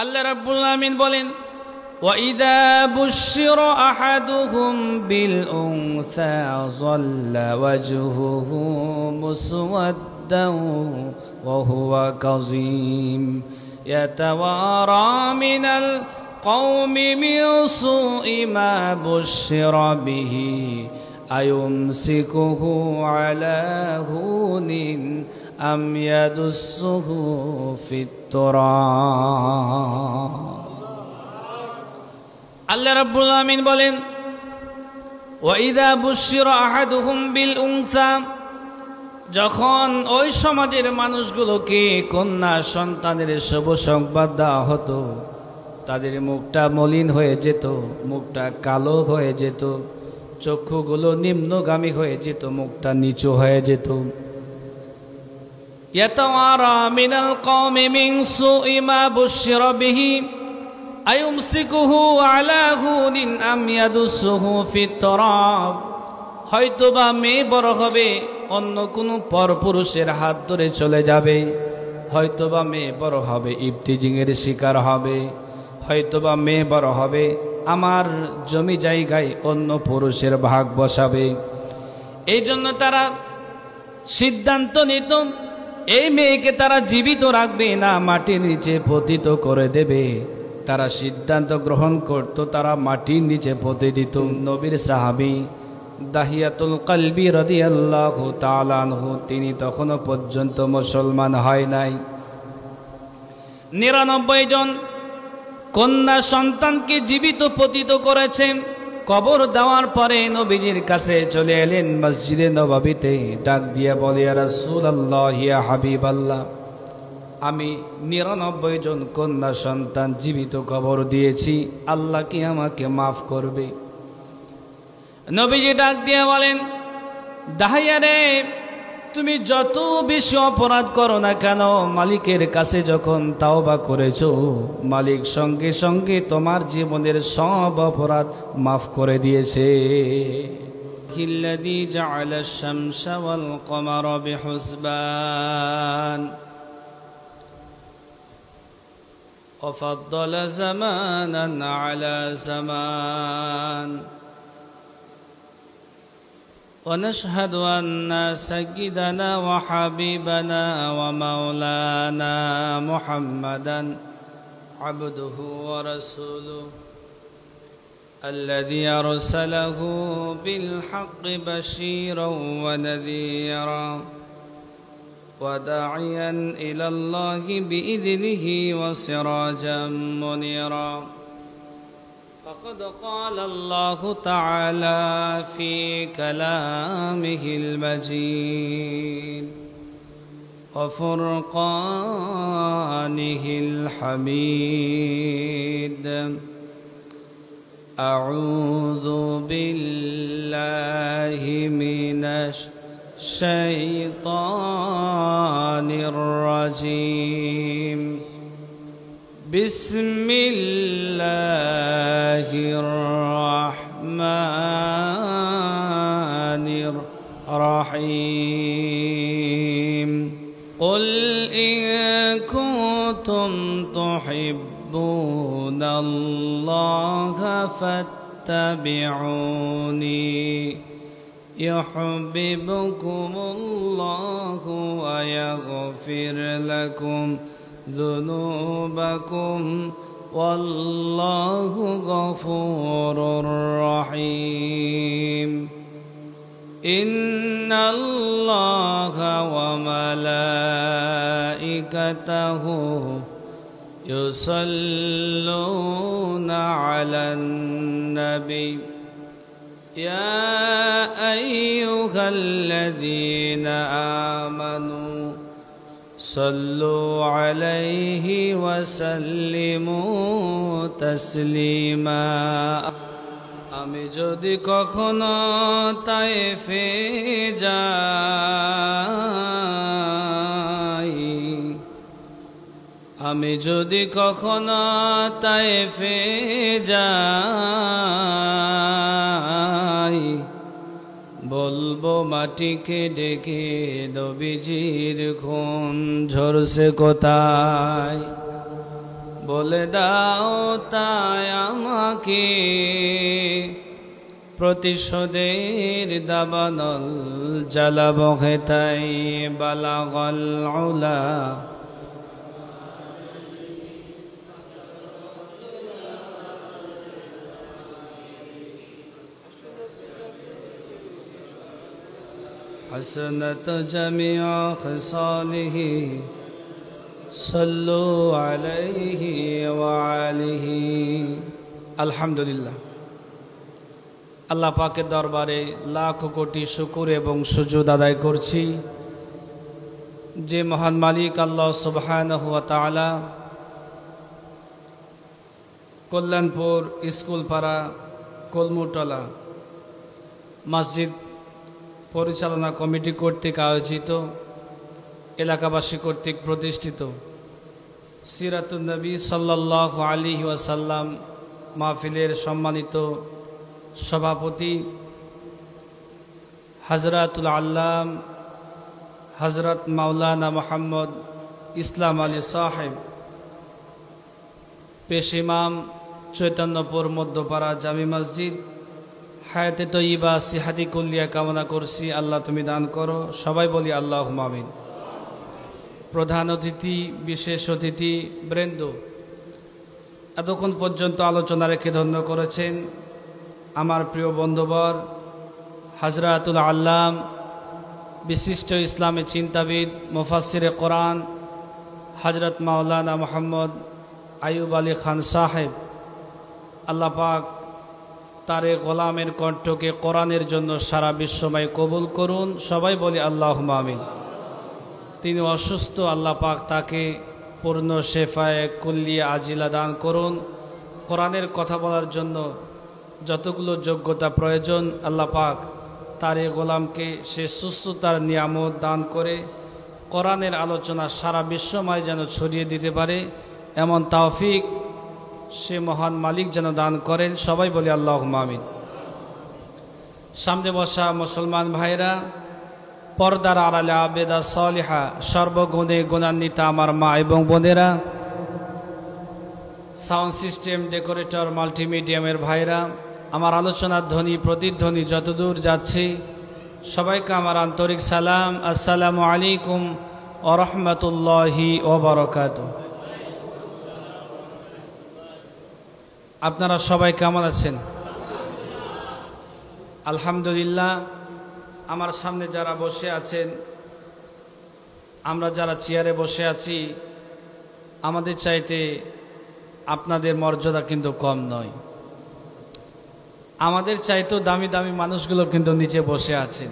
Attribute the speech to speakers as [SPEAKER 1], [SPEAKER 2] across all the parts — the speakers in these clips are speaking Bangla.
[SPEAKER 1] আল্লাহ রাব্বুল আলামিন বলেন, وَإِذَا بُشِّرَ أَحَدُهُم بِالْأُنثَىٰ ظَلَّ وَجْهُهُ مُسْوَدًّا وَهُوَ كَظِيمٌ يَتَوَارَىٰ مِنَ الْقَوْمِ مِن سُوءِ مَا بُشِّرَ بِهِ أَيُمْسِكُهُ عَلَىٰ هُونٍ أَمْ يَدُسُّهُ فِي التُّرَابِ। আল্লাহ রাব্বুল আলামিন বলেন, ওয়াইদা বুশিরা আহাদুহুম বিল উনসা, যখন ওই সমাজের মানুষগুলোকে কন্যা সন্তানের শুভ সংবাদ দেওয়া হতো, তাদের মুখটা মলিন হয়ে যেত, মুখটা কালো হয়ে যেত, চক্ষুগুলো নিম্নগামী হয়ে যেত, মুখটা নিচু হয়ে যেত। ইয়াতাওয়ারা মিনাল কওমি মিন সুই মা বুশিরা বিহি আয়ুমসিকুহু আলা হুনিন আম ইয়াদুসুহু ফিত তুরাব। হয়তোবা মেয়ে বড় হবে, অন্য কোনো পরপুরুষের হাত ধরে চলে যাবে, হয়তোবা মেয়ে বড় হবে ইফতিজিংয়ের শিকার হবে, হয়তোবা মেয়ে বড় হবে আমার জমি জায়গায় অন্য পুরুষের ভাগ বসাবে। এই জন্য তারা সিদ্ধান্ত নিত এই মেয়েকে তারা জীবিত রাখবে না, মাটির নিচে পতিত করে দেবে। তারা সিদ্ধান্ত গ্রহণ করত, তারা মাটির নিচে পুঁতে দিত। নবীর সাহাবী দাহিয়াতুল কলবি রাদিয়াল্লাহু তাআলা আনহু, তিনি তখনও পর্যন্ত মুসলমান হয় নাই। ৯৯ জন কন্যা সন্তানকে জীবিত পতিত করেছেন। কবর দেওয়ার পরে নবীজির কাছে চলে এলেন মসজিদে নববীতে, ডাক দিয়া বলে, ইয়া রাসূলুল্লাহ, ইয়া হাবিবাল্লাহ, আমি ৯৯ জন কন্যা সন্তান জীবিত কবর দিয়েছি, আল্লাহ কি আমাকে মাফ করবে? নবীজি ডাক দিয়ে বলেন, দাহিয়া রে, তুমি যত বেশি অপরাধ করো না কেন, মালিকের কাছে যখন তাওবা করেছো, মালিক সঙ্গে সঙ্গে তোমার জীবনের সব অপরাধ মাফ করে দিয়েছে। কিল্লাযী জাআলাশ শামসা ওয়াল কমারা বিহুসবান وفضل زمانا على زمان ونشهد أن سيدنا وحبيبنا ومولانا محمدا عبده ورسوله الذي أرسله بالحق بشيرا ونذيرا وداعيا إلى الله بإذنه وسراجا منيرا فقد قال الله تعالى في كلامه المجيد وفرقانه الحميد أعوذ بالله من الشيطان الرجيم بسم الله الرحمن الرحيم قل إن كنتم تحبون الله فاتبعوني يحببكم الله ويغفر لكم ذنوبكم والله غفور رحيم إن الله وملائكته يصلون على النبي يا أيها الذين آمنوا صلوا عليه وسلموا تسليما আমি যদি কখনো তায়েফে যাই, আমি যদি কখনো তায়েফে যাই, বলবো মাটিকে ডেকে নবীজির খুন ঝরছে কোথায়। বলে দাও তাই আমাকে প্রতিশোধের দাবানল জ্বালাবো তাই বালাগল উলা حسنت جميع خصاله صلوا عليه وعليه আলহামদুলিল্লাহ। আল্লাহ পাকের দরবারে লাখ কোটি শুকর এবং সুজুদ আদায় করছি যে মহান মালিক আল্লাহ সুবহানাহু ওয়া তাআলা কল্যাণপুর স্কুলপাড়া কলমুটলা মসজিদ পরিচালনা কমিটি কর্তৃক আয়োজিত এলাকাবাসী কর্তৃক প্রতিষ্ঠিত সিরাতুন নবী সাল্লাল্লাহু আলাইহি ওয়াসাল্লাম মাহফিলের সম্মানিত সভাপতি হযরতুল আল্লাম হযরত মাওলানা মুহাম্মদ ইসলাম আলী সাহেব পেশ ইমাম চৈতন্যপুর মধ্যপাড়া জামি মসজিদ হায়াতে তয়্যিবা সিহাতি কুল্লিয়া কামনা করছি আল্লাহ তুমি দান করো, সবাই বলি আল্লাহুম্মা আমিন। প্রধান অতিথি বিশেষ অতিথি বৃন্দ এতক্ষণ পর্যন্ত আলোচনা রেখে ধন্য করেছেন আমার প্রিয় বন্ধুবর হযরতুল আল্লাম বিশিষ্ট ইসলামী চিন্তাবিদ মুফাসসিরে কোরআন হযরত মাওলানা মুহাম্মদ আইয়ুব আলী খান সাহেব। আল্লাহ পাক তার গোলামের কণ্ঠকে কোরআনের জন্য সারা বিশ্বময় কবুল করুন, সবাই বলি আল্লাহুম্মা আমিন। তিনি অসুস্থ, আল্লাহ পাক তাকে পূর্ণ শেফায়ে কুল্লিয়া আজিলা দান করুন। কোরআনের কথা বলার জন্য যতগুলো যোগ্যতা প্রয়োজন আল্লাহ পাক তার এই গোলামকে সে সুস্থতার নিয়ামত দান করে কোরআনের আলোচনা সারা বিশ্বময় যেন ছড়িয়ে দিতে পারে এমন তৌফিক সে মহান মালিক যেন দান করেন, সবাই বলি আল্লাহুম্মা আমিন। সামনে বসা মুসলমান ভাইরা, পর্দার আড়ালে আবেদা সালিহা সর্বগুণে গুণান্বিতা আমার মা এবং বোনেরা, সাউন্ড সিস্টেম ডেকোরেটর মাল্টিমিডিয়ামের ভাইরা, আমার আলোচনার ধ্বনি প্রতিধ্বনি যতদূর যাচ্ছে সবাইকে আমার আন্তরিক সালাম, আসসালামু আলাইকুম ওয়া রাহমাতুল্লাহি ওয়া বারাকাতুহু। আপনারা সবাই কেমন আছেন? আলহামদুলিল্লাহ। আমার সামনে যারা বসে আছেন, আমরা যারা চেয়ারে বসে আছি, আমাদের চাইতে আপনাদের মর্যাদা কিন্তু কম নয়। আমাদের চাইতেও দামি দামি মানুষগুলো কিন্তু নিচে বসে আছেন,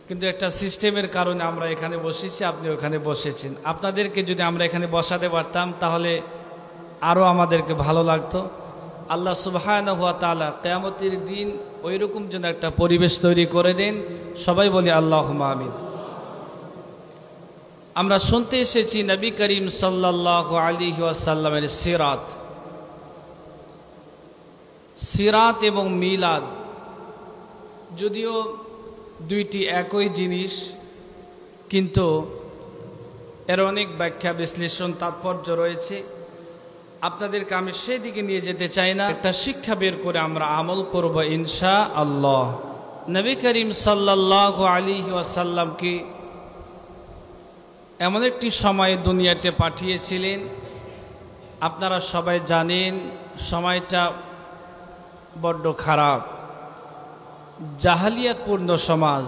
[SPEAKER 1] কিন্তু একটা সিস্টেমের কারণে আমরা এখানে বসেছি, আপনি ওখানে বসেছেন। আপনাদেরকে যদি আমরা এখানে বসাতে পারতাম তাহলে আরও আমাদেরকে ভালো লাগতো। আল্লাহ সুবহানাহু ওয়া তাআলা কিয়ামতের দিন ওইরকম যেন একটা পরিবেশ তৈরি করে দেন, সবাই বলি আল্লাহুম্মা আমিন। আমরা শুনতে এসেছি নবী করিম সাল্লাল্লাহু আলাইহি ওয়াসাল্লামের সিরাত। সিরাত এবং মিলাদ যদিও দুইটি একই জিনিস, কিন্তু এর অনেক ব্যাখ্যা বিশ্লেষণ তাৎপর্য রয়েছে। আপনাদেরকে আমি সেই দিকে নিয়ে যেতে চাই না, একটা শিক্ষা বের করে আমরা আমল করব ইনশাআল্লাহ। নবী করিম সাল্লাল্লাহু আলাইহি ওয়াসাল্লামকে এমন একটি সময়ে দুনিয়াতে পাঠিয়েছিলেন, আপনারা সবাই জানেন সময়টা বড্ড খারাপ, জাহালিয়াতপূর্ণ সমাজ।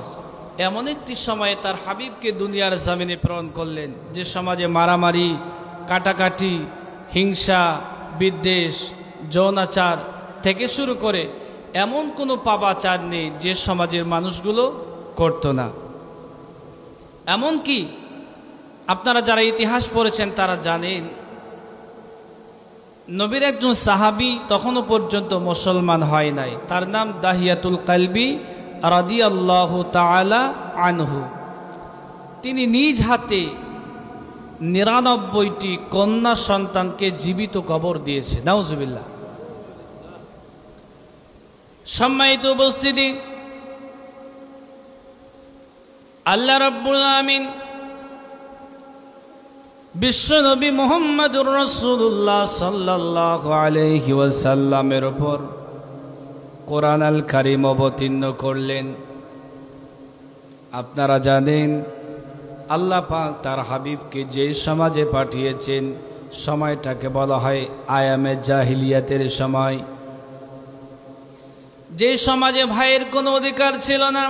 [SPEAKER 1] এমন একটি সময়ে তার হাবিবকে দুনিয়ার জমিনে প্রেরণ করলেন যে সমাজে মারামারি, কাটাকাটি, হিংসা, বিদ্বেষ, যৌনাচার থেকে শুরু করে এমন কোনো পাপাচার নেই যে সমাজের মানুষগুলো করত না। এমনকি আপনারা যারা ইতিহাস পড়েছেন তারা জানেন নবীর একজন সাহাবী তখনও পর্যন্ত মুসলমান হয় নাই, তার নাম দাহিয়াতুল কালবি রাদিয়াল্লাহু তাআলা আনহু। তিনি নিজ হাতে ৯৯টি কন্যা সন্তানকে জীবিত কবর দিয়েছে, নাউজুবিল্লাহ। সম্মানিত উপস্থিতি, আল্লাহ রাব্বুল আমিন বিশ্বনবী মুহাম্মদুর রাসূলুল্লাহ সাল্লাল্লাহু আলাইহি ওয়াসাল্লামের উপর কোরআন আল কারীম অবতীর্ণ করলেন। আপনারা জানেন আল্লাহ পাক তার হাবিবকে যে সমাজে পাঠিয়েছেন সময়টাকে বলা হয় আয়ামে জাহিলিয়াতের সময়। যে সমাজে ভাইয়ের কোনো অধিকার ছিল না,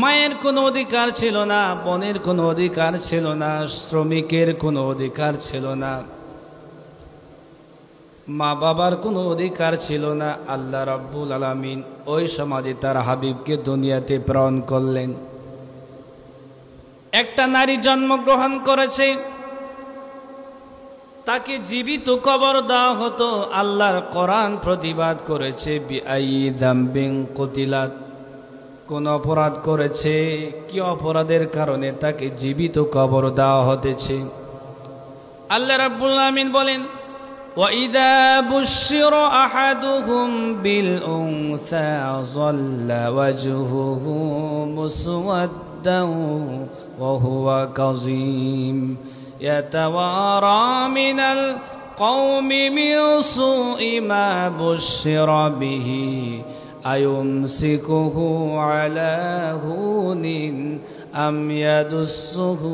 [SPEAKER 1] মায়ের কোনো অধিকার ছিল না, বোনের কোনো অধিকার ছিল না, শ্রমিকের কোনো অধিকার ছিল না, মা বাবার কোনো অধিকার ছিল না। আল্লাহ রাব্বুল আলামিন ওই সমাজে তার হাবিবকে দুনিয়াতে প্রেরণ করলেন। একটা নারী জন্মগ্রহণ করেছে, তাকে জীবিত কবর দেওয়া হতো। আল্লাহর কোরআন প্রতিবাদ করেছে বিআইয়ি যামবিন কুতিলাত, কোন অপরাধ করেছে, কি অপরাধের কারণে তাকে জীবিত কবর দেওয়া হতেছে। আল্লাহ রাব্বুল আলামিন বলেন ওয়াইদা বুশিরা আহাদুহুম বিল উনসা যাল্লা ওয়াজহুহু মুসওয়াদ্দান ওয়া হুয়া কাযীম ইয়াতাওয়ারা মিনাল কওমি মিন সুই মা বুশিরা বিহি আয়ুমসিকুহু আলা হুনিন আম ইয়াদুসসুহু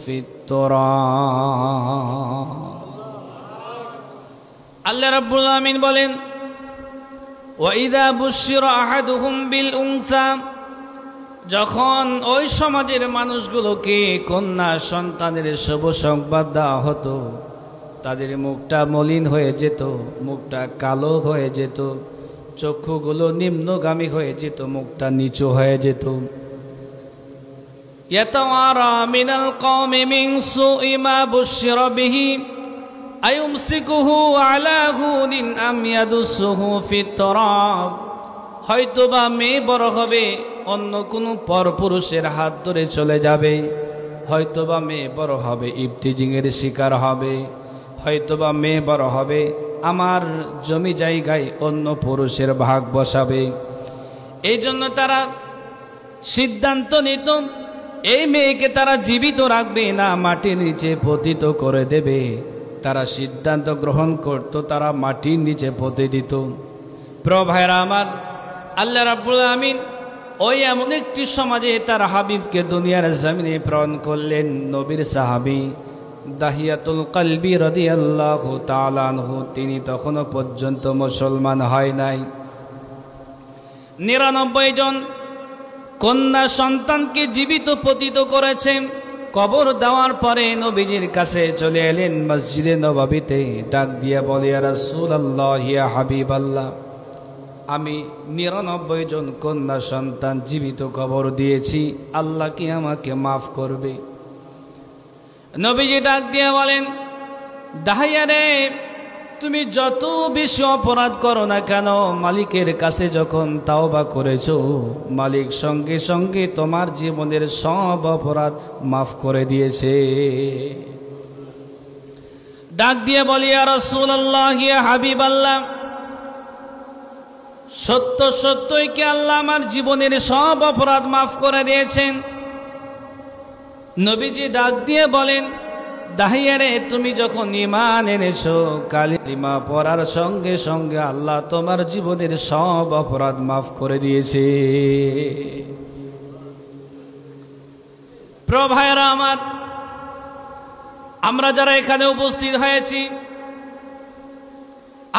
[SPEAKER 1] ফিত তুরাব। আল্লাহ রাব্বুল আলামিন বলেন ওয়াইদা বুশিরা আহাদুহুম বিল উনসা, যখন ওই সমাজের মানুষগুলোকে কন্যা সন্তানের শুভ সংবাদ দেওয়া হতো, তাদের মুখটা মলিন হয়ে যেত, মুখটা কালো হয়ে যেত, চক্ষুগুলো নিম্নগামী হয়ে যেত, মুখটা নিচু হয়ে যেত। ইয়াতাওয়ারা মিনাল কওমি মিন সুই মা বুশিরা বিহি আয়ুমসিকুহু আলা হুনিন আম ইয়াদুসসুহু ফিত তুরাব। হয়তোবা মেয়ে বড় হবে, অন্য কোনো পরপুরুষের হাত ধরে চলে যাবে, হয়তোবা মেয়ে বড় হবে ইফতিজিংয়ের শিকার হবে, হয়তোবা মেয়ে বড় হবে আমার জমি জায়গায় অন্য পুরুষের ভাগ বসাবে। এই জন্য তারা সিদ্ধান্ত নিত এই মেয়েকে তারা জীবিত রাখবে না, মাটির নিচে পতিত করে দেবে। তারা সিদ্ধান্ত গ্রহণ করত, তারা মাটির নিচে পুঁতে দিত। প্রিয় ভাইরা আমার, আল্লাহ রাব্বুল আলামিন ওই এমন একটি সমাজে তার হাবিবকে দুনিয়ার জমিনে প্রেরণ করলেন। নবীর সাহাবী দাহিয়াতুল কলবি রাদিয়াল্লাহু তাআলা আনহু, তিনি তখনও পর্যন্ত মুসলমান হয় নাই। ৯৯ জন কন্যা সন্তানকে জীবিত পতিত করেছেন। কবর দেওয়ার পরে নবীজির কাছে চলে এলেন মসজিদে নববীতে, ডাক দিয়ে বলে ইয়া রাসূলুল্লাহ, ইয়া হাবিবাল্লাহ, আমি ৯৯ জন কন্যা সন্তান জীবিত কবর দিয়েছি, আল্লাহ কি আমাকে মাফ করবে? নবীজি ডাক দিয়ে বলেন দাহিয়া রে, তুমি যত বেশি অপরাধ করো না কেন, মালিকের কাছে যখন তাওবা করেছো, মালিক সঙ্গে সঙ্গে তোমার জীবনের সব অপরাধ মাফ করে দিয়েছে। ডাক দিয়ে বলি ইয়া রাসূলুল্লাহ, ইয়া হাবিবাল্লাহ, সত্য সত্যই কি আল্লাহ আমার জীবনের সব অপরাধ মাফ করে দিয়েছেন? নবীজি ডাক দিয়ে বলেন দাহিয়া রে, তুমি যখন ঈমান এনেছো, কালিমা পড়ার সঙ্গে সঙ্গে আল্লাহ তোমার জীবনের সব অপরাধ মাফ করে দিয়েছে। প্রিয় ভাইরা আমার, আমরা যারা এখানে উপস্থিত হয়েছি,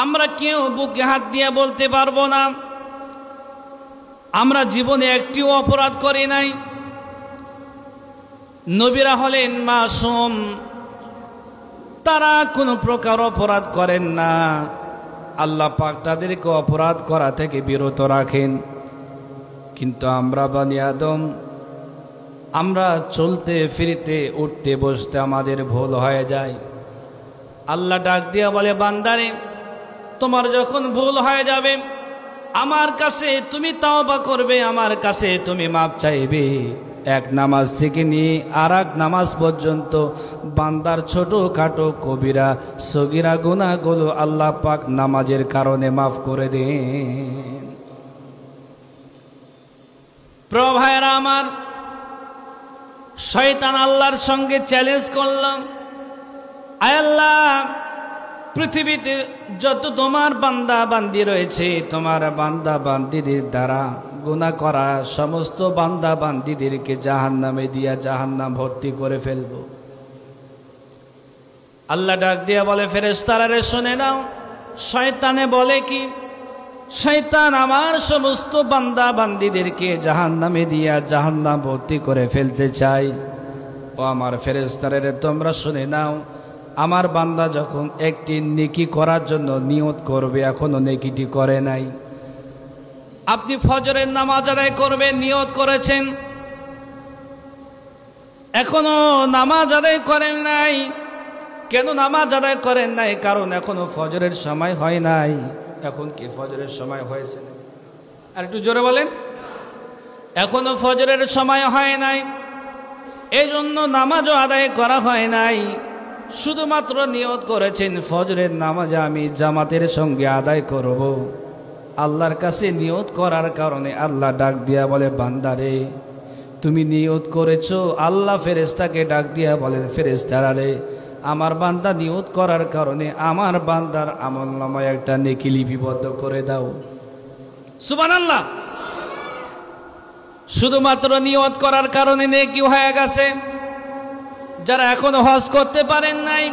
[SPEAKER 1] আমরা কেউ বুকে হাত দিয়ে বলতে পারবো না আমরা জীবনে একটিও অপরাধ করি নাই। নবীরা হলেন মাসুম, তারা কোনো প্রকার অপরাধ করেন না। আল্লাহ পাক তাদেরকে অপরাধ করা থেকে বিরত রাখেন। কিন্তু আমরা বনি আদম, আমরা চলতে ফিরতে উঠতে বসতে আমাদের ভুল হয়ে যায়। আল্লাহ ডাক দিয়া বলে বান্দারে, তোমার যখন ভুল হয়ে যাবে, আমার কাছে তুমি তাওবা করবে, আমার কাছে তুমি মাপ চাইবে। এক নামাজ থেকে নিয়ে আর এক নামাজ পর্যন্ত বান্দার ছোট খাটো কবিরা সগীরা গুনাহগুলো আল্লাহ পাক নামাজের কারণে মাফ করে দেন। প্রিয় ভাইরা আমার, শয়তান আল্লাহর সঙ্গে চ্যালেঞ্জ করলাম, আয় আল্লাহ, পৃথিবীতে যত তোমার বান্দা বান্দি রয়েছে, তোমার বান্দা বান্দিদের দ্বারা গুনাহ করা সমস্ত বান্দা বান্দিদেরকে জাহান্নামে দিয়া জাহান্নাম ভর্তি করে ফেলবো। আল্লাহ ডাক দিয়া বলে, ফেরেশতারা রে শুনে নাও। শয়তানে বলে কি? শয়তান আমার সমস্ত বান্দা বান্দিদেরকে জাহান্নামে দিয়া জাহান্নাম ভর্তি করে ফেলতে চায়। ও আমার ফেরেশতারা রে তোমরা শুনে নাও, আমার বান্দা যখন একটি নেকি করার জন্য নিয়ত করবে, এখনো নেকিটি করে নাই। আপনি ফজরের নামাজ আদায় করবেন, নিয়ত করেছেন, এখনো নামাজ আদায় করেন নাই। কেন নামাজ আদায় করেন নাই? কারণ এখনো ফজরের সময় হয় নাই। এখন কি ফজরের সময় হয়েছে? আর একটু জোরে বলেন। এখনো ফজরের সময় হয় নাই, এই জন্য নামাজও আদায় করা হয় নাই। শুধুমাত্র নিয়ত করেছেন ফজরের নামাজ আমি জামাতের সঙ্গে আদায় করব। আল্লাহর কাছে নিয়ত করার কারণে আল্লাহ ডাক দিয়া বলে, বান্দারে তুমি নিয়ত করেছো। আল্লাহ ফেরেশতাকে ডাক দিয়া বলেন, ফেরেশতারা রে, আমার বান্দা নিয়ত করার কারণে আমার বান্দার আমলনামায় একটা নেকি লিপিবদ্ধ করে দাও। সুবহানাল্লাহ। শুধুমাত্র নিয়ত করার কারণে নেকি হয়ে গেছে। যারা এখনো হজ করতে পারেন নাই,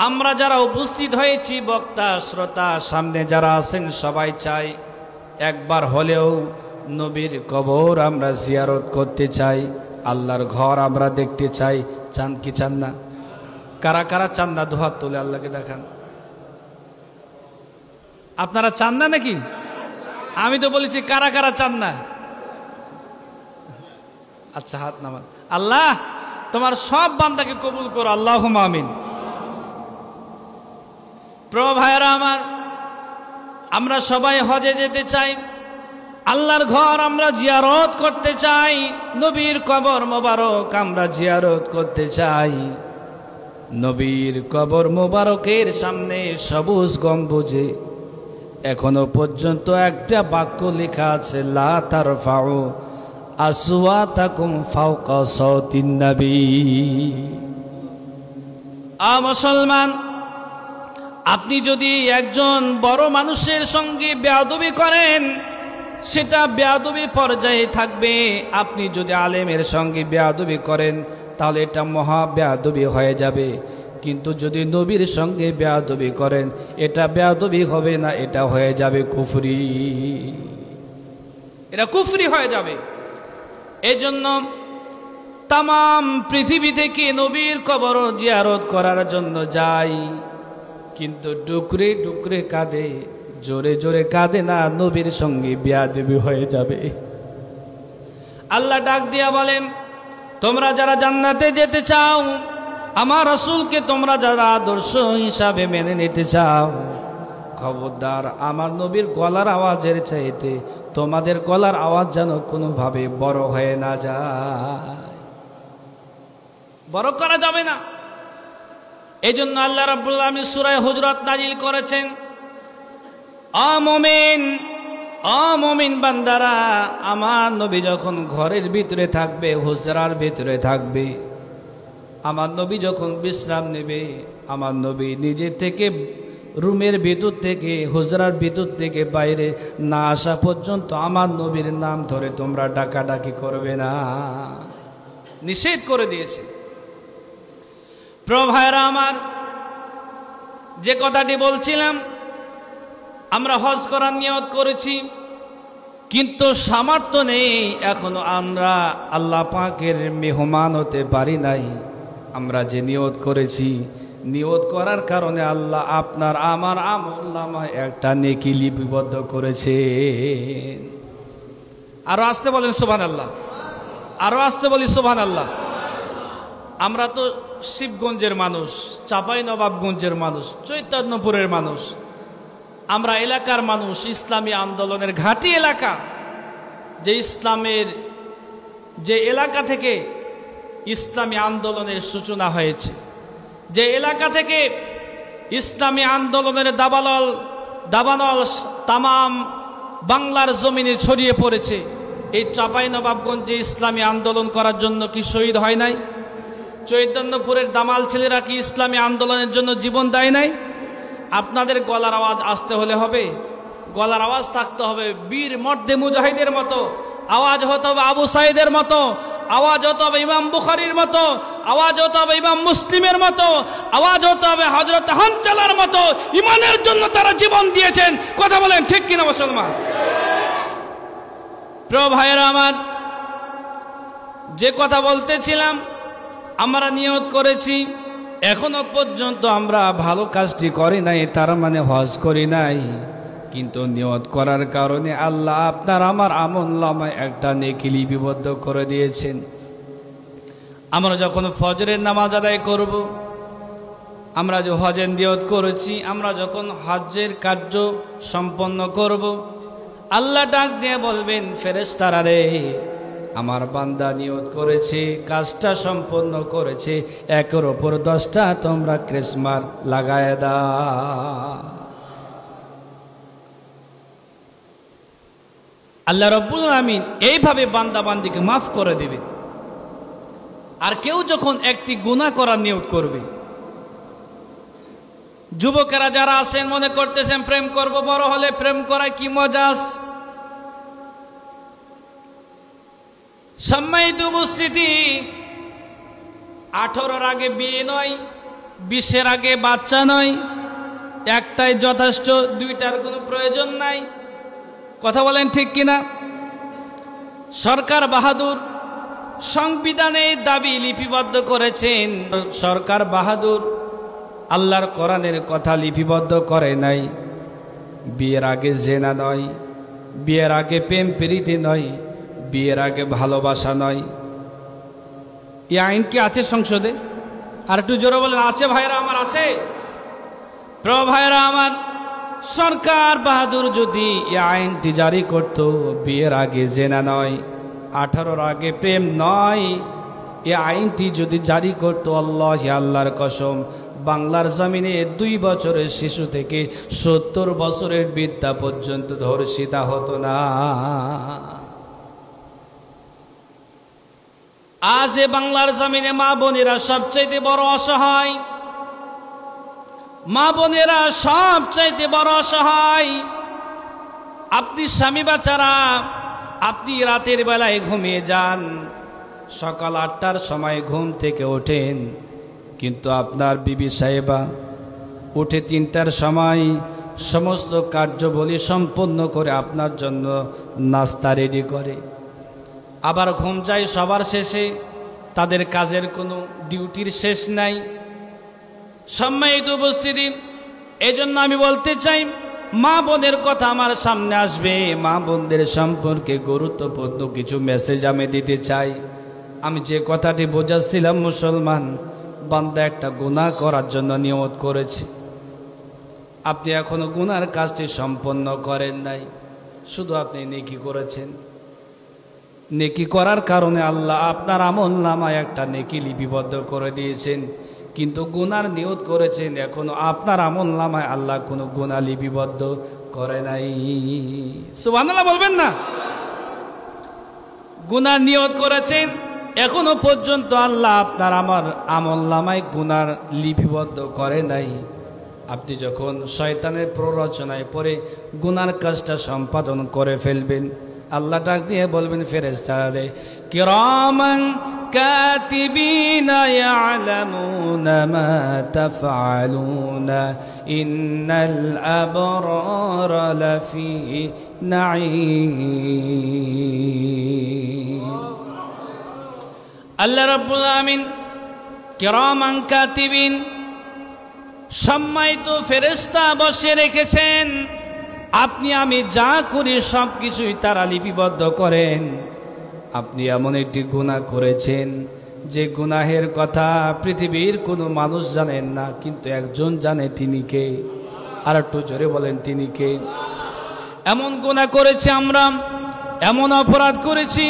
[SPEAKER 1] আমরা যারা উপস্থিত হয়েছি, বক্তা শ্রোতা সামনে যারা আছেন, সবাই চাই একবার হলেও নবীর কবর আমরা জিয়ারত করতে চাই, আল্লাহর ঘর আমরা দেখতে চাই। চান কি চান না? কারা কারা চান না? দুহাত তুলে আল্লাহকে দেখান। আপনারা চান না নাকি? আমি তো বলেছি কারা কারা চান না। আচ্ছা, হাত নামান। আল্লাহ তোমার সব বান্দাকে কবুল করো, আল্লাহুম্মা আমিন। প্রিয় ভাইরা আমার, আমরা সবাই হজে যেতে চাই, আল্লাহর ঘর আমরা জিয়ারত করতে চাই, নবীর কবর মোবারক আমরা জিয়ারত করতে চাই। নবীর কবর মোবারকের সামনে সবুজ গম্বুজে এখনো পর্যন্ত একটা বাক্য লেখা আছে, লা তারফাউ আসওয়াতাকুম ফাওকা সাওতিন নবী। মুসলমান, আপনি যদি একজন বড় মানুষের সঙ্গে বেয়াদবি করেন, সেটা বেয়াদবি পর্যায়ে থাকবে। আপনি যদি আলেমের সঙ্গে বেয়াদবি করেন, তাহলে এটা মহা বেয়াদবি হয়ে যাবে। কিন্তু যদি নবীর সঙ্গে বেয়াদবি করেন, এটা বেয়াদবি হবে না, এটা হয়ে যাবে কুফরি। এটা কুফরি হয়ে যাবে। এজন্য তাম পৃথিবী থেকে নবীর কবর জিয়ারত করার জন্য যাই, কিন্তু ডুকরে ডুকরে কাঁদে, জোরে জোরে কাঁদে না, নবীর সঙ্গে বেয়াদবি হয়ে যাবে। আল্লাহ ডাক দিয়া বলেন, তোমরা যারা জান্নাতে যেতে চাও, আমার রাসূলকে তোমরা যারা আদর্শ হিসাবে মেনে নিতে চাও, খবরদার আমার নবীর গলার আওয়াজের চাইতে তোমাদের গলার আওয়াজ যেন কোনোভাবে বড় হয়ে না যায়, বড় করা যাবে না। এই জন্য আল্লাহ রাব্বুল আলামিন সূরা হুজরাত নাজিল করেছেন, মুমিন বান্দারা, আমার নবী যখন ঘরের ভিতরে থাকবে, হুজরার ভিতরে থাকবে, আমার নবী যখন বিশ্রাম নেবে, আমার নবী নিজে থেকে রুমের ভিতর থেকে, হুজরার ভিতর থেকে বাইরে না আসা পর্যন্ত আমার নবীর নাম ধরে তোমরা ডাকাডাকি করবে না, নিষেধ করে দিয়েছে। প্রিয় ভাইরা আমার, যে কথাটি বলছিলাম, আমরা হজ করার নিয়ত করেছি, কিন্তু সামর্থ্য নেই, এখনো আমরা আল্লাহ পাকের মেহমান হতে পারি নাই। আমরা যে নিয়ত করেছি, নিয়ত করার কারণে আল্লাহ আপনার আমার আমলনামায় একটা নেকি লিপিবদ্ধ করেছে। আরো আসতে বলেন সুবহানাল্লাহ, আরো আসতে বলি সুবহানাল্লাহ। আমরা তো শিবগঞ্জের মানুষ, চাঁপাইনবাবগঞ্জের মানুষ, চৈতন্যপুরের মানুষ, আমরা এলাকার মানুষ, ইসলামী আন্দোলনের ঘাঁটি এলাকা, যে ইসলামের যে এলাকা থেকে ইসলামী আন্দোলনের সূচনা হয়েছে, যে এলাকা থেকে ইসলামী আন্দোলনের দাবানল তামাম বাংলার জমিনে ছড়িয়ে পড়েছে, এই চাঁপাইনবাবগঞ্জে ইসলামী আন্দোলন করার জন্য কি শহীদ হয় নাই? চৈতন্যপুরের দামাল ছেলেরা কি ইসলামী আন্দোলনের জন্য জীবন দেয় নাই? আপনাদের গলার আওয়াজ আসতে হলে হবে, গলার আওয়াজ থাকতে হবে বীর মর্দে মুজাহিদের মতো, আওয়াজ হতে হবে আবু সাইদের মতো, আওয়াজ হতে হবে ইমাম বুখারীর মতো, আওয়াজ হতে হবে ইমাম মুসলিমের মতো, আওয়াজ হতে হবে হযরত হানজালার মতো। ইমানের জন্য তারা জীবন দিয়েছেন। কথা বলেন ঠিক কিনা মুসলমান? প্রিয় ভাইয়েরা আমার, যে কথা বলতেছিলাম, আমরা নিয়ত করেছি, এখনো পর্যন্ত আমরা ভালো কাজটি করি নাই, তার মানে হজ করি নাই, কিন্তু নিয়ত করার কারণে আল্লাহ আপনার আমার আমলনামায় একটা নেকি লিপিবদ্ধ করে দিয়েছেন। আমরা যখন ফজরের নামাজ আদায় করব, আমরা যে হজের নিয়ত করেছি, আমরা যখন হজ্জের কার্য সম্পন্ন করব, আল্লাহ ডাক দিয়ে বলবেন, ফেরেশতারা রে, আমার বান্দা নিয়ত করেছে, কাজটা সম্পন্ন করেছে, একের ওপর 10টা তোমরা ক্রেসমার লাগায় দাও। আল্লাহ রাব্বুল আমিন এইভাবে বান্দা বান্দিকে মাফ করে দিবে। আর কেউ যখন একটি গুনাহ করার নিয়ত করবে, যুবকেরা যারা আছেন মনে করতেছেন প্রেম করব, বড় হলে প্রেম করা কি মজা। সম্মানিত উপস্থিতি, 18-র আগে বিয়ে নয়, 20-এর আগে বাচ্চা নয়, একটাই যথেষ্ট, 2টার কোনো প্রয়োজন নাই। কথা বলেন ঠিক কিনা? সরকার বাহাদুর সংবিধানে দাবি লিপিবদ্ধ করেছেন। সরকার বাহাদুর আল্লাহর কোরআনের কথা লিপিবদ্ধ করে নাই। বিয়ের আগে জেনা নয়, বিয়ের আগে প্রেম প্রীতি নয়, বিয়ের আগে ভালোবাসা নয়। এই আইন কি আছে সংসদে? আর একটু জোরে বলেন, আছে ভাইরা আমার? আছে। প্রিয় ভাইরা আমার, সরকার বাহাদুর যদি এই আইনটি জারি করত, বিয়ের আগে জেনা নয়, 18-র আগে প্রেম নয়, এই আইনটি যদি জারি করত, আল্লাহর কসম, বাংলার জমিনে 2 বছরের শিশু থেকে 70 বছরের বৃদ্ধা পর্যন্ত ধর্ষিতা হতো না। আজ বাংলার জমিনে মা বোনেরা সবচাইতে বড় অসহায়, মা বোনেরা সবচাইতে বড় অসহায়। আপনি স্বামী বাচ্চারা, আপনি রাতের বেলায় ঘুমিয়ে যান, সকাল 8টার সময় ঘুম থেকে ওঠেন, কিন্তু আপনার বিবি সাহেবা উঠে 3টার সময় সমস্ত কার্যবলী সম্পন্ন করে আপনার জন্য নাস্তা রেডি করে। আবার ঘুম যায় সবার শেষে, তাদের কাজের কোনো ডিউটির শেষ নাই। সম্মানিত উপস্থিতি, এজন্য আমি বলতে চাই, মা বোনের কথা আমার সামনে আসবে, মা বোনদের সম্পর্কে গুরুত্বপূর্ণ কিছু মেসেজ আমি দিতে চাই। আমি যে কথাটি বোঝাচ্ছিলাম, মুসলমান বান্দা একটা গুনাহ করার জন্য নিয়ত করেছে, আপনি এখনো গুনার কাজটি সম্পন্ন করেন নাই, শুধু আপনি নেকি করেছেন। নেকি করার কারণে আল্লাহ আপনার আমলনামায় একটা নেকি লিপিবদ্ধ করে দিয়েছেন, কিন্তু গুনার নিয়ত করেছেন, এখনো আপনার আমলনামায় আল্লাহ কোনো গুনাহ লিপিবদ্ধ করে নাই। সুবহানাল্লাহ বলবেন না? গুনার নিয়ত করেছেন, এখনো পর্যন্ত আল্লাহ আপনার আমার আমলনামায় গুনার লিপিবদ্ধ করে নাই। আপনি যখন শয়তানের প্ররোচনায় পড়ে গুনার কাজটা সম্পাদন করে ফেলবেন, আল্লাহ ডাক দিয়ে বলবেন, ফেরেশতারা রে, কিরামান কাতিবিনা ইয়ালামুনা মা তাফআলুনা ইন্নাল আবরারা লাফি নাঈম। আল্লাহ রাব্বুল আমিন কিরামান কাতিবিন, সম্মানিত ফেরেশতা বসে রেখেছেন। আপনি আমি যা করি সব কিছুই তারা লিপিবদ্ধ করেন। আপনি এমন একটি গুনাহ করেছেন যে গুনাহের কথা পৃথিবীর কোনো মানুষ জানেন না, কিন্তু একজন জানে, তিনি কে? আর একটু জোরে বলেন, তিনি কে? এমন গুনাহ করেছি আমরা, এমন অপরাধ করেছি,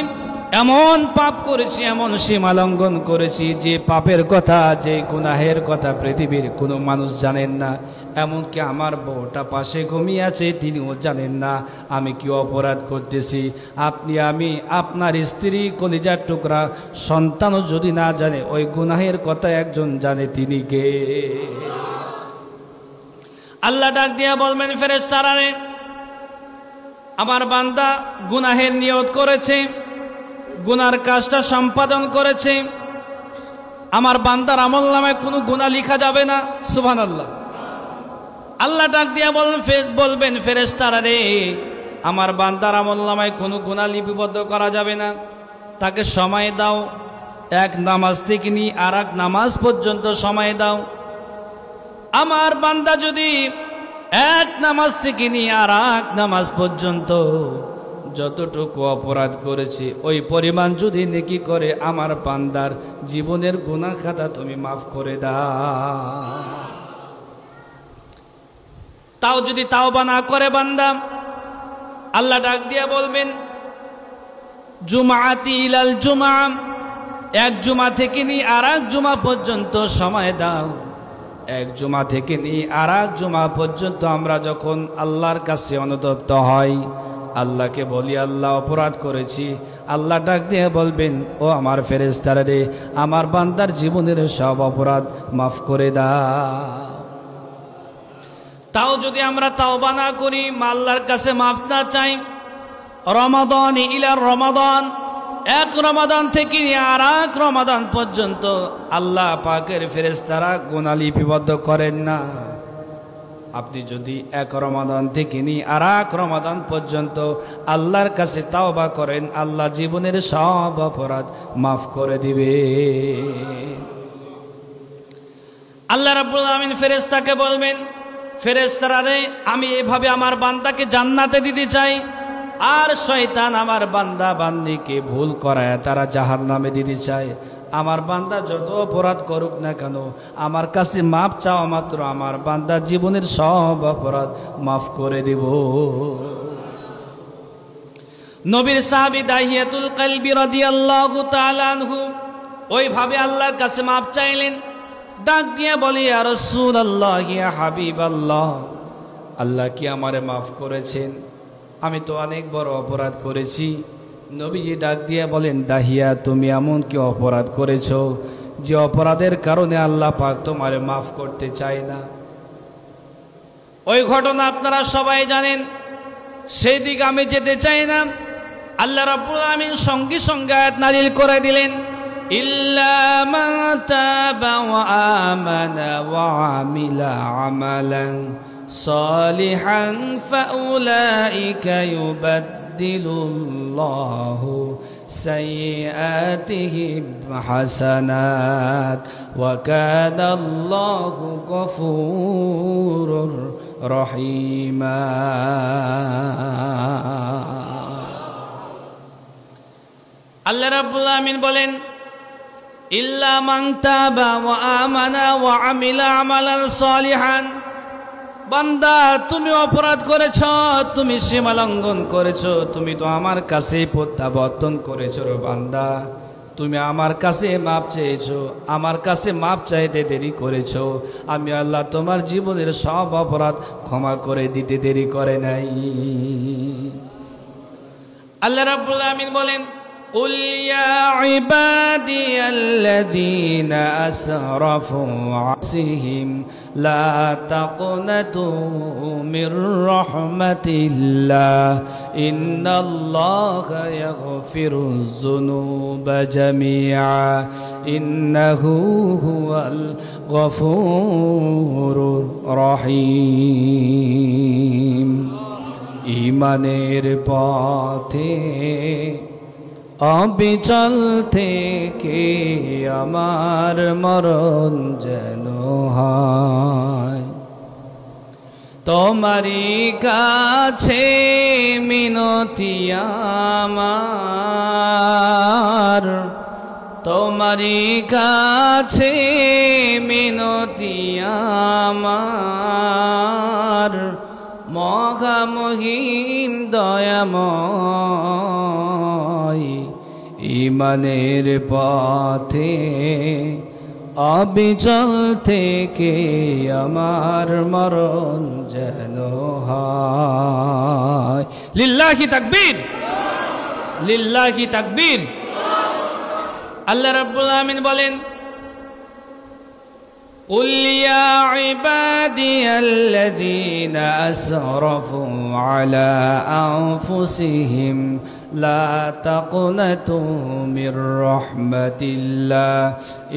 [SPEAKER 1] এমন পাপ করেছি, এমন সীমা লঙ্ঘন করেছি যে পাপের কথা, যে গুনাহের কথা পৃথিবীর কোনো মানুষ জানেন না। এমনকি আমার বউটা পাশে ঘুমিয়ে আছে, তিনিও জানেন না আমি কি অপরাধ করতেছি। আপনি, আমি, আপনার স্ত্রী, কলিজার টুকরা সন্তানও যদি না জানে, ওই গুনাহের কথা একজন জানে, তিনি কে? আল্লাহ ডাক দিয়া বলবেন, ফেরেশতারা রে, আমার বান্দা গুনাহের নিয়ত করেছে, গুনার কাজটা সম্পাদন করেছে, আমার বান্দার আমলনামায় কোনো গুনাহ লেখা যাবে না। সুবহানাল্লাহ। আল্লাহ ডাক দিয়া বলবেন, ফেরেশতারা রে, আমার বান্দার আমলনামায় কোনো গুনাহ লিপিবদ্ধ করা যাবে না, তাকে সময় দাও, এক নামাজ থেকে নিয়ে আর এক নামাজ পর্যন্ত সময় দাও। আমার বান্দা যদি এক নামাজ থেকে নিয়ে আর এক নামাজ পর্যন্ত যতটুকু অপরাধ করেছে ওই পরিমাণ যদি নেকি করে, আমার বান্দার জীবনের গুনাহ খাতা তুমি মাফ করে দাও। তাও যদি তাওবা না করে বান্দা, আল্লাহ ডাক দিয়া বলবেন, জুমাআতি ইলাল জুমা, এক জুমা থেকে নিয়ে আর এক জুমা পর্যন্ত সময় দাও। এক জুমা থেকে নিয়ে আর এক জুমা পর্যন্ত আমরা যখন আল্লাহর কাছে অনুতপ্ত হই, আল্লাহকে বলি আল্লাহ অপরাধ করেছি, আল্লাহ ডাক দিয়ে বলবেন, ও আমার ফেরেশতারা রে, আমার বান্দার জীবনের সব অপরাধ মাফ করে দাও। তাও যদি আমরা তাওবা না করি, আল্লাহর কাছে মাফ না চাই, রমাদান ইলার রমাদান, এক রমাদান থেকে আর এক রমাদান পর্যন্ত আল্লাহ পাকের ফেরেশতারা গুনাহ লিপিবদ্ধ করেন না। আপনি যদি এক রমাদান থেকে নিয়ে আর এক রমাদান পর্যন্ত আল্লাহর কাছে তাওবা করেন, আল্লাহ জীবনের সব অপরাধ মাফ করে দিবে। আল্লাহ রাব্বুল আমিন ফেরেশতাকে বলবেন, ফেরেশতারা রে, আমি এভাবে আমার বান্দাকে জান্নাতে দিতে চাই, আর শয়তান আমার বান্দা বান্দিকে ভুল করায় তারা জাহান্নামে দিতে চায়। আমার বান্দা যত অপরাধ করুক না কেন, আমার কাছে মাপ চাওয়া মাত্র আমার বান্দা জীবনের সব অপরাধ মাফ করে দেব। নবীর সাহাবী দাহিয়াতুল কলবি রাদিয়াল্লাহু তাআলা আনহু ওইভাবে আল্লাহর কাছে মাপ চাইলেন, ডাক দিয়ে বলি, ইয়া রাসূলুল্লাহ, ইয়া হাবিবাল্লাহ, আল্লাহ কি আমারে মাফ করেছেন? আমি তো অনেক বড় অপরাধ করেছি। নবীজি ডাক দিয়ে বলেন, দাহিয়া, তুমি এমন কি অপরাধ করেছো যে অপরাধের কারণে আল্লাহ পাক তোমারে মাফ করতে চায় না? ওই ঘটনা আপনারা সবাই জানেন, সেই দিকে আমি যেতে চাই না। আল্লাহ রাব্বুল আমিন সঙ্গে সঙ্গে আয়াত নাযিল করে দিলেন, ইল্লা মান তাবা ওয়া আমানা ওয়া আমিলা আমালান সালিহান ফাউলাইকা ইউবাদদিলুল্লাহু সাইয়্যাতিহিম হাসানাত ওয়া কানাল্লাহু গফুরুর রহিমা। আল্লাহ রাব্বুল আমিন বলেন, ইল্লা মান তাবা ওয়া আমানা ওয়া আমিলা আমালান সালিহান। বান্দা, তুমি অপরাধ করেছ, তুমি সীমা লঙ্ঘন করেছ, তুমি তো আমার কাছে প্রত্যাবর্তন করেছো রে বান্দা। তুমি আমার কাছে মাপ চেয়েছো, আমার কাছে মাপ চাইতে দেরি করেছো। আমি আল্লাহ তোমার জীবনের সব অপরাধ ক্ষমা করে দিতে দেরি করে নাই। আল্লাহ রাব্বুল আমিন বলেন, قل يا عبادي الذين أسرفوا على أنفسهم لا تقنطوا من رحمة الله إن الله يغفر الذنوب جميعا إنه هو الغفور الرحيم। ইমানের পথে অবিচল থেকে আমার মরণ যেন হয়, তোমারই কাছে মিনতি আমার, তোমারই কাছে মিনতি আমার, মহামহিম দয়াময় ইমানের পথে অবিচল থেকে আমার মরণ যেন হয়। লিল্লাহি তাকবীর, লিল্লাহি তাকবীর। আল্লাহ রাব্বুল আমিন বলেন, قل يا عبادي الذين أسرفوا على أنفسهم لا تقنطوا من رحمة الله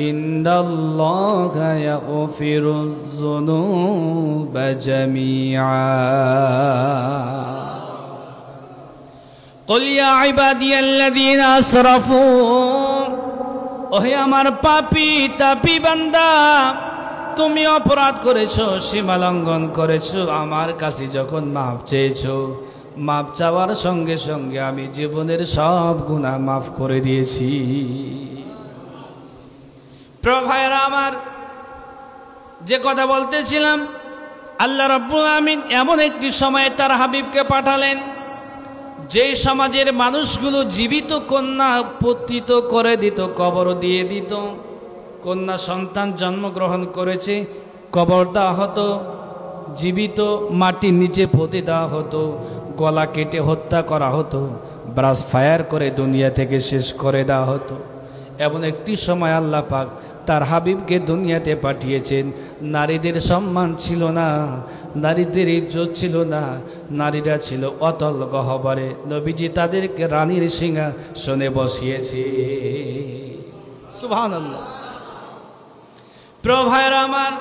[SPEAKER 1] إن الله يغفر الذنوب جميعا قل يا عبادي الذين أسرفوا ওহে আমার পাপী তাপী বান্দা, তুমি অপরাধ করেছো, সীমা লঙ্ঘন করেছো, আমার কাছে যখন মাপ চেয়েছো, মাপ চাওয়ার সঙ্গে সঙ্গে আমি জীবনের সব গুনাহ মাফ করে দিয়েছি। প্রিয় ভাইরা আমার, যে কথা বলতেছিলাম, আল্লাহ রাব্বুল আমিন এমন একটি সময়ে তার হাবিবকে পাঠালেন যে সমাজের মানুষগুলো জীবিত কন্যা পতিত করে দিত, কবর দিয়ে দিত। কন্যা সন্তান জন্মগ্রহণ করেছে, কবর দেওয়া হতো, জীবিত মাটির নিচে পুঁতে দেওয়া হতো, গলা কেটে হত্যা করা হতো, ব্রাশ ফায়ার করে দুনিয়া থেকে শেষ করে দেওয়া হতো। এমন একটি সময় আল্লাহ পাক তার হাবিবকে দুনিয়াতে পাঠিয়েছেন। নারীদের সম্মান ছিল না, নারীদের ইজ্জত ছিল না, নারীরা ছিল অতল গহ্বরে। নবীজি তাদেরকে রানীর সিংহাসনে বসিয়েছে। সুবহানাল্লাহ। প্রিয় ভাইরা আমার,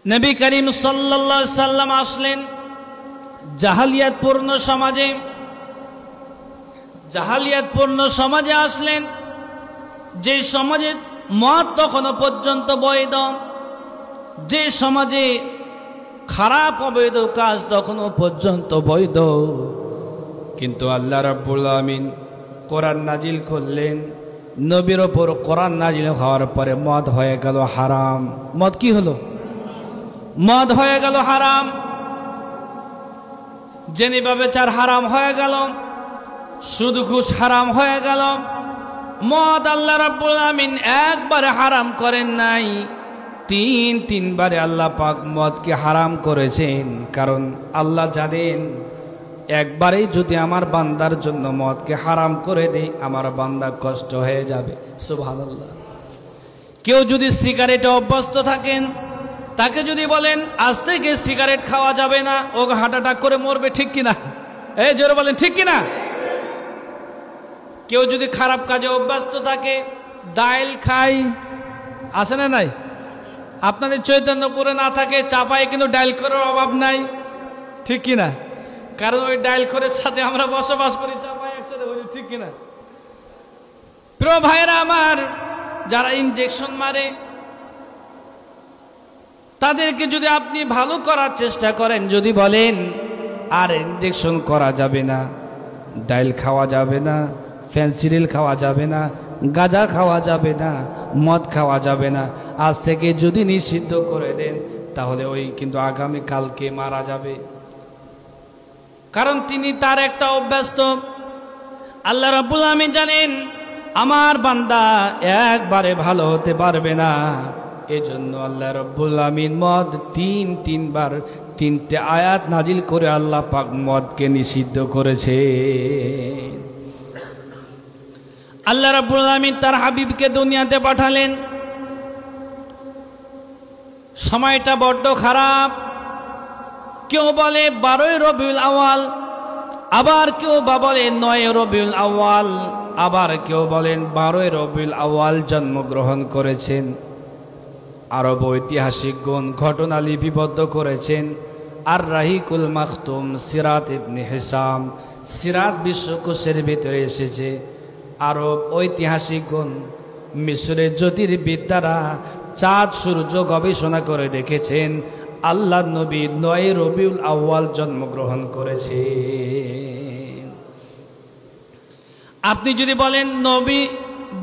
[SPEAKER 1] নবী করিম সাল্লাল্লাহু আলাইহি সাল্লাম আসলেন জাহালিয়াতপূর্ণ সমাজে। জাহালিয়াতপূর্ণ সমাজে আসলেন, যে সমাজে মদ তখনও পর্যন্ত বৈধ, যে সমাজে খারাপ অবৈধ কাজ তখনও পর্যন্ত বৈধ। কিন্তু আল্লাহ রাব্বুল আমিন কোরআন নাজিল করলেন, নবীর ওপর কোরআন নাজিল হওয়ার পরে মদ হয়ে গেল হারাম। মদ কি হলো? মদ হয়ে গেল হারাম। জেনেবা বেচার হারাম হয়ে গেল, সুদ ঘুষ হারাম হয়ে গেল। মদ আল্লাহ রাব্বুল আমিন একবারে হারাম করেন নাই, তিনবারে আল্লাহ পাক মদকে হারাম করেছেন। কারণ আল্লাহ জানেন, একবারেই যদি আমার বান্দার জন্য মদকে হারাম করে দেই, আমার বান্দা কষ্ট হয়ে যাবে। সুবহানাল্লাহ। কেউ যদি সিগারেটে অভ্যস্ত থাকেন, তাকে যদি বলেন আজ থেকে সিগারেট খাওয়া যাবে না, ও হার্ট অ্যাটাক করে মরবে, ঠিক কিনা? এই জোরে বলেন, ঠিক কিনা? কেউ যদি খারাপ কাজে অভ্যস্ত থাকে, ডাইল খাই, আছে না নাই? আপনাদের চৈতন্যপুরে না থাকে, চাপায় কিন্তু ডাইল করার অভাব নাই, ঠিক কিনা? কারণ ওই ডাইল করের সাথে আমরা বসবাস করি, চাপায় একসাথে বলি, ঠিক কিনা? প্রিয় ভাইরা আমার, যারা ইনজেকশন মারে, তাদেরকে যদি আপনি ভালো করার চেষ্টা করেন, যদি বলেন আর ইনজেকশন করা যাবে না, ডাইল খাওয়া যাবে না, ফেন্সিডিল খাওয়া যাবে না, গাঁজা খাওয়া যাবে না, মদ খাওয়া যাবে না, আজ থেকে যদি নিষিদ্ধ করে দেন, তাহলে ওই কিন্তু আগামী কালকে মারা যাবে। কারণ তিনি তার একটা অভ্যস্ত। আল্লাহ রাব্বুল আমিন জানেন আমার বান্দা একবারে ভালো হতে পারবে না, এজন্য আল্লাহ রাব্বুল আমিন মদ তিনবার 3টে আয়াত নাজিল করে আল্লাহ পাক মদকে নিষিদ্ধ করেছে। আল্লাহ রাব্বুল আমিন তার হাবিবকে দুনিয়াতে পাঠালেন, সময়টা বড্ড খারাপ। কেউ বলে 12ই রবিউল আউয়াল, আবার কেউ বা বলে 9ই রবিউল আউয়াল, আবার কেউ বলেন 12ই রবিউল আউয়াল জন্মগ্রহণ করেছেন। আরব ঐতিহাসিকগণ ঘটনা লিপিবদ্ধ করেছেন। আর রাহিকুল মাখতুম সিরাত ইবনে হিসাম, সিরাত বিশ্বকোষের ভিতরে এসেছে। আরব ঐতিহাসিকগণ মিশরের জ্যোতির্বিদ্যারা চাঁদ সূর্য গবেষণা করে দেখেছেন আল্লাহ নবী 9ই রবিউল আউয়াল জন্মগ্রহণ করেছে। আপনি যদি বলেন নবী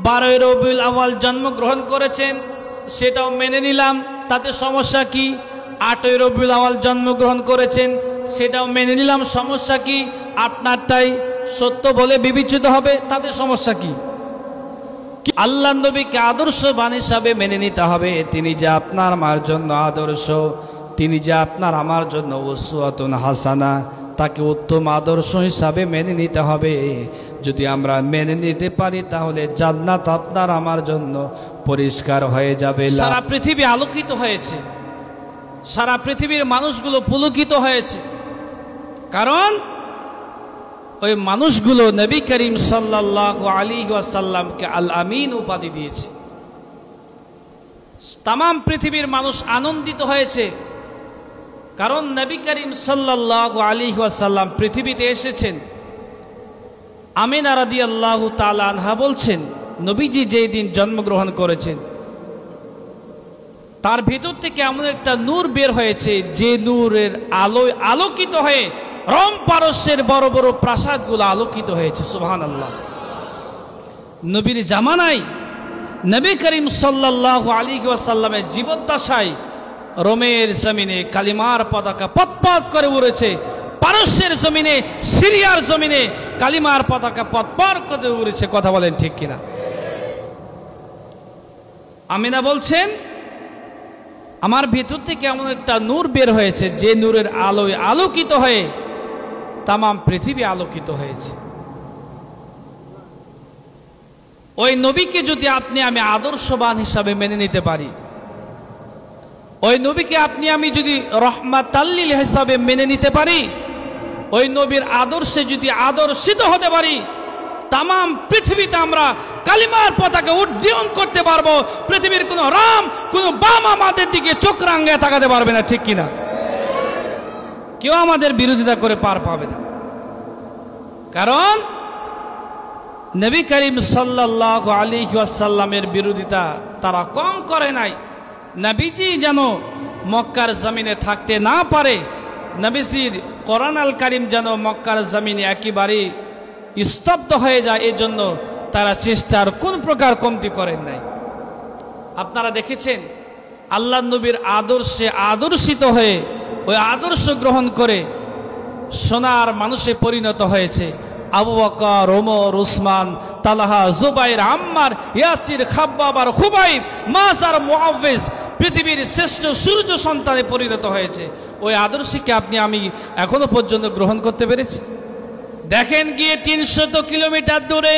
[SPEAKER 1] 12ই রবিউল আউয়াল জন্মগ্রহণ করেছেন, সেটাও মেনে নিলাম, তাতে সমস্যা কি? 8ই রবিউল আউয়াল জন্মগ্রহণ করেছেন, সেটাও মেনে নিলাম, সমস্যা কি? আপনারটাই সত্য বলে বিবেচিত হবে, তাতে সমস্যা কি? আল্লাহ নবীকে আদর্শবান হিসাবে মেনে নিতে হবে। তিনি যে আপনার আমার জন্য আদর্শ, তিনি যে আপনার আমার জন্য উসওয়াতুন হাসানা, তাকে উত্তম আদর্শ হিসাবে মেনে নিতে হবে। যদি আমরা মেনে নিতে পারি তাহলে জান্নাত আপনার আমার জন্য পরিষ্কার হয়ে যাবে। সারা পৃথিবী আলোকিত হয়েছে, সারা পৃথিবীর মানুষগুলো পুলকিত হয়েছে, কারণ ওই মানুষগুলো নবী করিম সাল্লাল্লাহু আলাইহি ওয়াসাল্লামকে আল আমিন উপাধি দিয়েছে। তামাম পৃথিবীর মানুষ আনন্দিত হয়েছে, কারণ নবী করিম সাল্লাল্লাহু আলাইহি ওয়াসাল্লাম পৃথিবীতে এসেছেন। আমিনা রাদিয়াল্লাহু তাআলা আনহা বলছেন, নবীজি যেই দিন জন্মগ্রহণ করেছেন তার ভিতর থেকে এমন একটা নূর বের হয়েছে, যে নূরের আলোয় আলোকিত হয়ে রোম পারস্যের বড় বড় প্রাসাদগুলো আলোকিত হয়েছে। সুবহানাল্লাহ। নবীর জামানায় নবী করিম সাল্লাল্লাহু আলাইহি ওয়াসাল্লামের জীবদ্দশায় রোমের জমিনে কালিমার পতাকা পতপত করে উড়েছে, পারস্যের জমিনে, সিরিয়ার জমিনে কালিমার পতাকা পতপত করে উড়েছে। কথা বলেন ঠিক কিনা? আমিনা বলছেন, আমার ভিতর থেকে এমন একটা নূর বের হয়েছে, যে নূরের আলোয় আলোকিত হয়ে তামাম পৃথিবী আলোকিত হয়েছে। ওই নবীকে যদি আপনি আমি আদর্শবান হিসাবে মেনে নিতে পারি, ওই নবীকে আপনি আমি যদি রহমাতাল্লিল হিসাবে মেনে নিতে পারি, ওই নবীর আদর্শে যদি আদর্শিত হতে পারি, তামাম পৃথিবীতে আমরা কালিমার পতাকা উড্ডীয়ন করতে পারবো। পৃথিবীর কোনো রাম, কোনো বাম আমাদের দিকে চোখ রাঙিয়ে তাকাতে পারবে না। ঠিক কিনা? কেউ আমাদের বিরোধিতা করে পার পাবে না, কারণ নবী করিম সাল্লাল্লাহু আলাইহি ওয়াসাল্লামের বিরোধিতা তারা কম করে নাই। নবীজি যেন মক্কার জমিনে থাকতে না পারে, নবীজির কোরআন আল কারীম যেন মক্কার জমিনে একেবারে স্তব্ধ হয়ে যায়, এজন্য তারা চেষ্টার কোন প্রকার কমতি করেন নাই। আপনারা দেখেছেন আল্লাহ নবীর আদর্শে আদর্শিত হয়ে ওই আদর্শ গ্রহণ করে সোনার মানুষে পরিণত হয়েছে আবু বকর, ওমর, উসমান, তালহা, জুবাইর, আম্মার, ইয়াসির, খাব্বাব আর খুবাইব, মাস আর মুআওয়িজ পৃথিবীর শ্রেষ্ঠ সূর্য সন্তানে পরিণত হয়েছে। ওই আদর্শকে আপনি আমি এখনো পর্যন্ত গ্রহণ করতে পেরেছি? দেখেন গিয়ে ৩০০ কিলোমিটার দূরে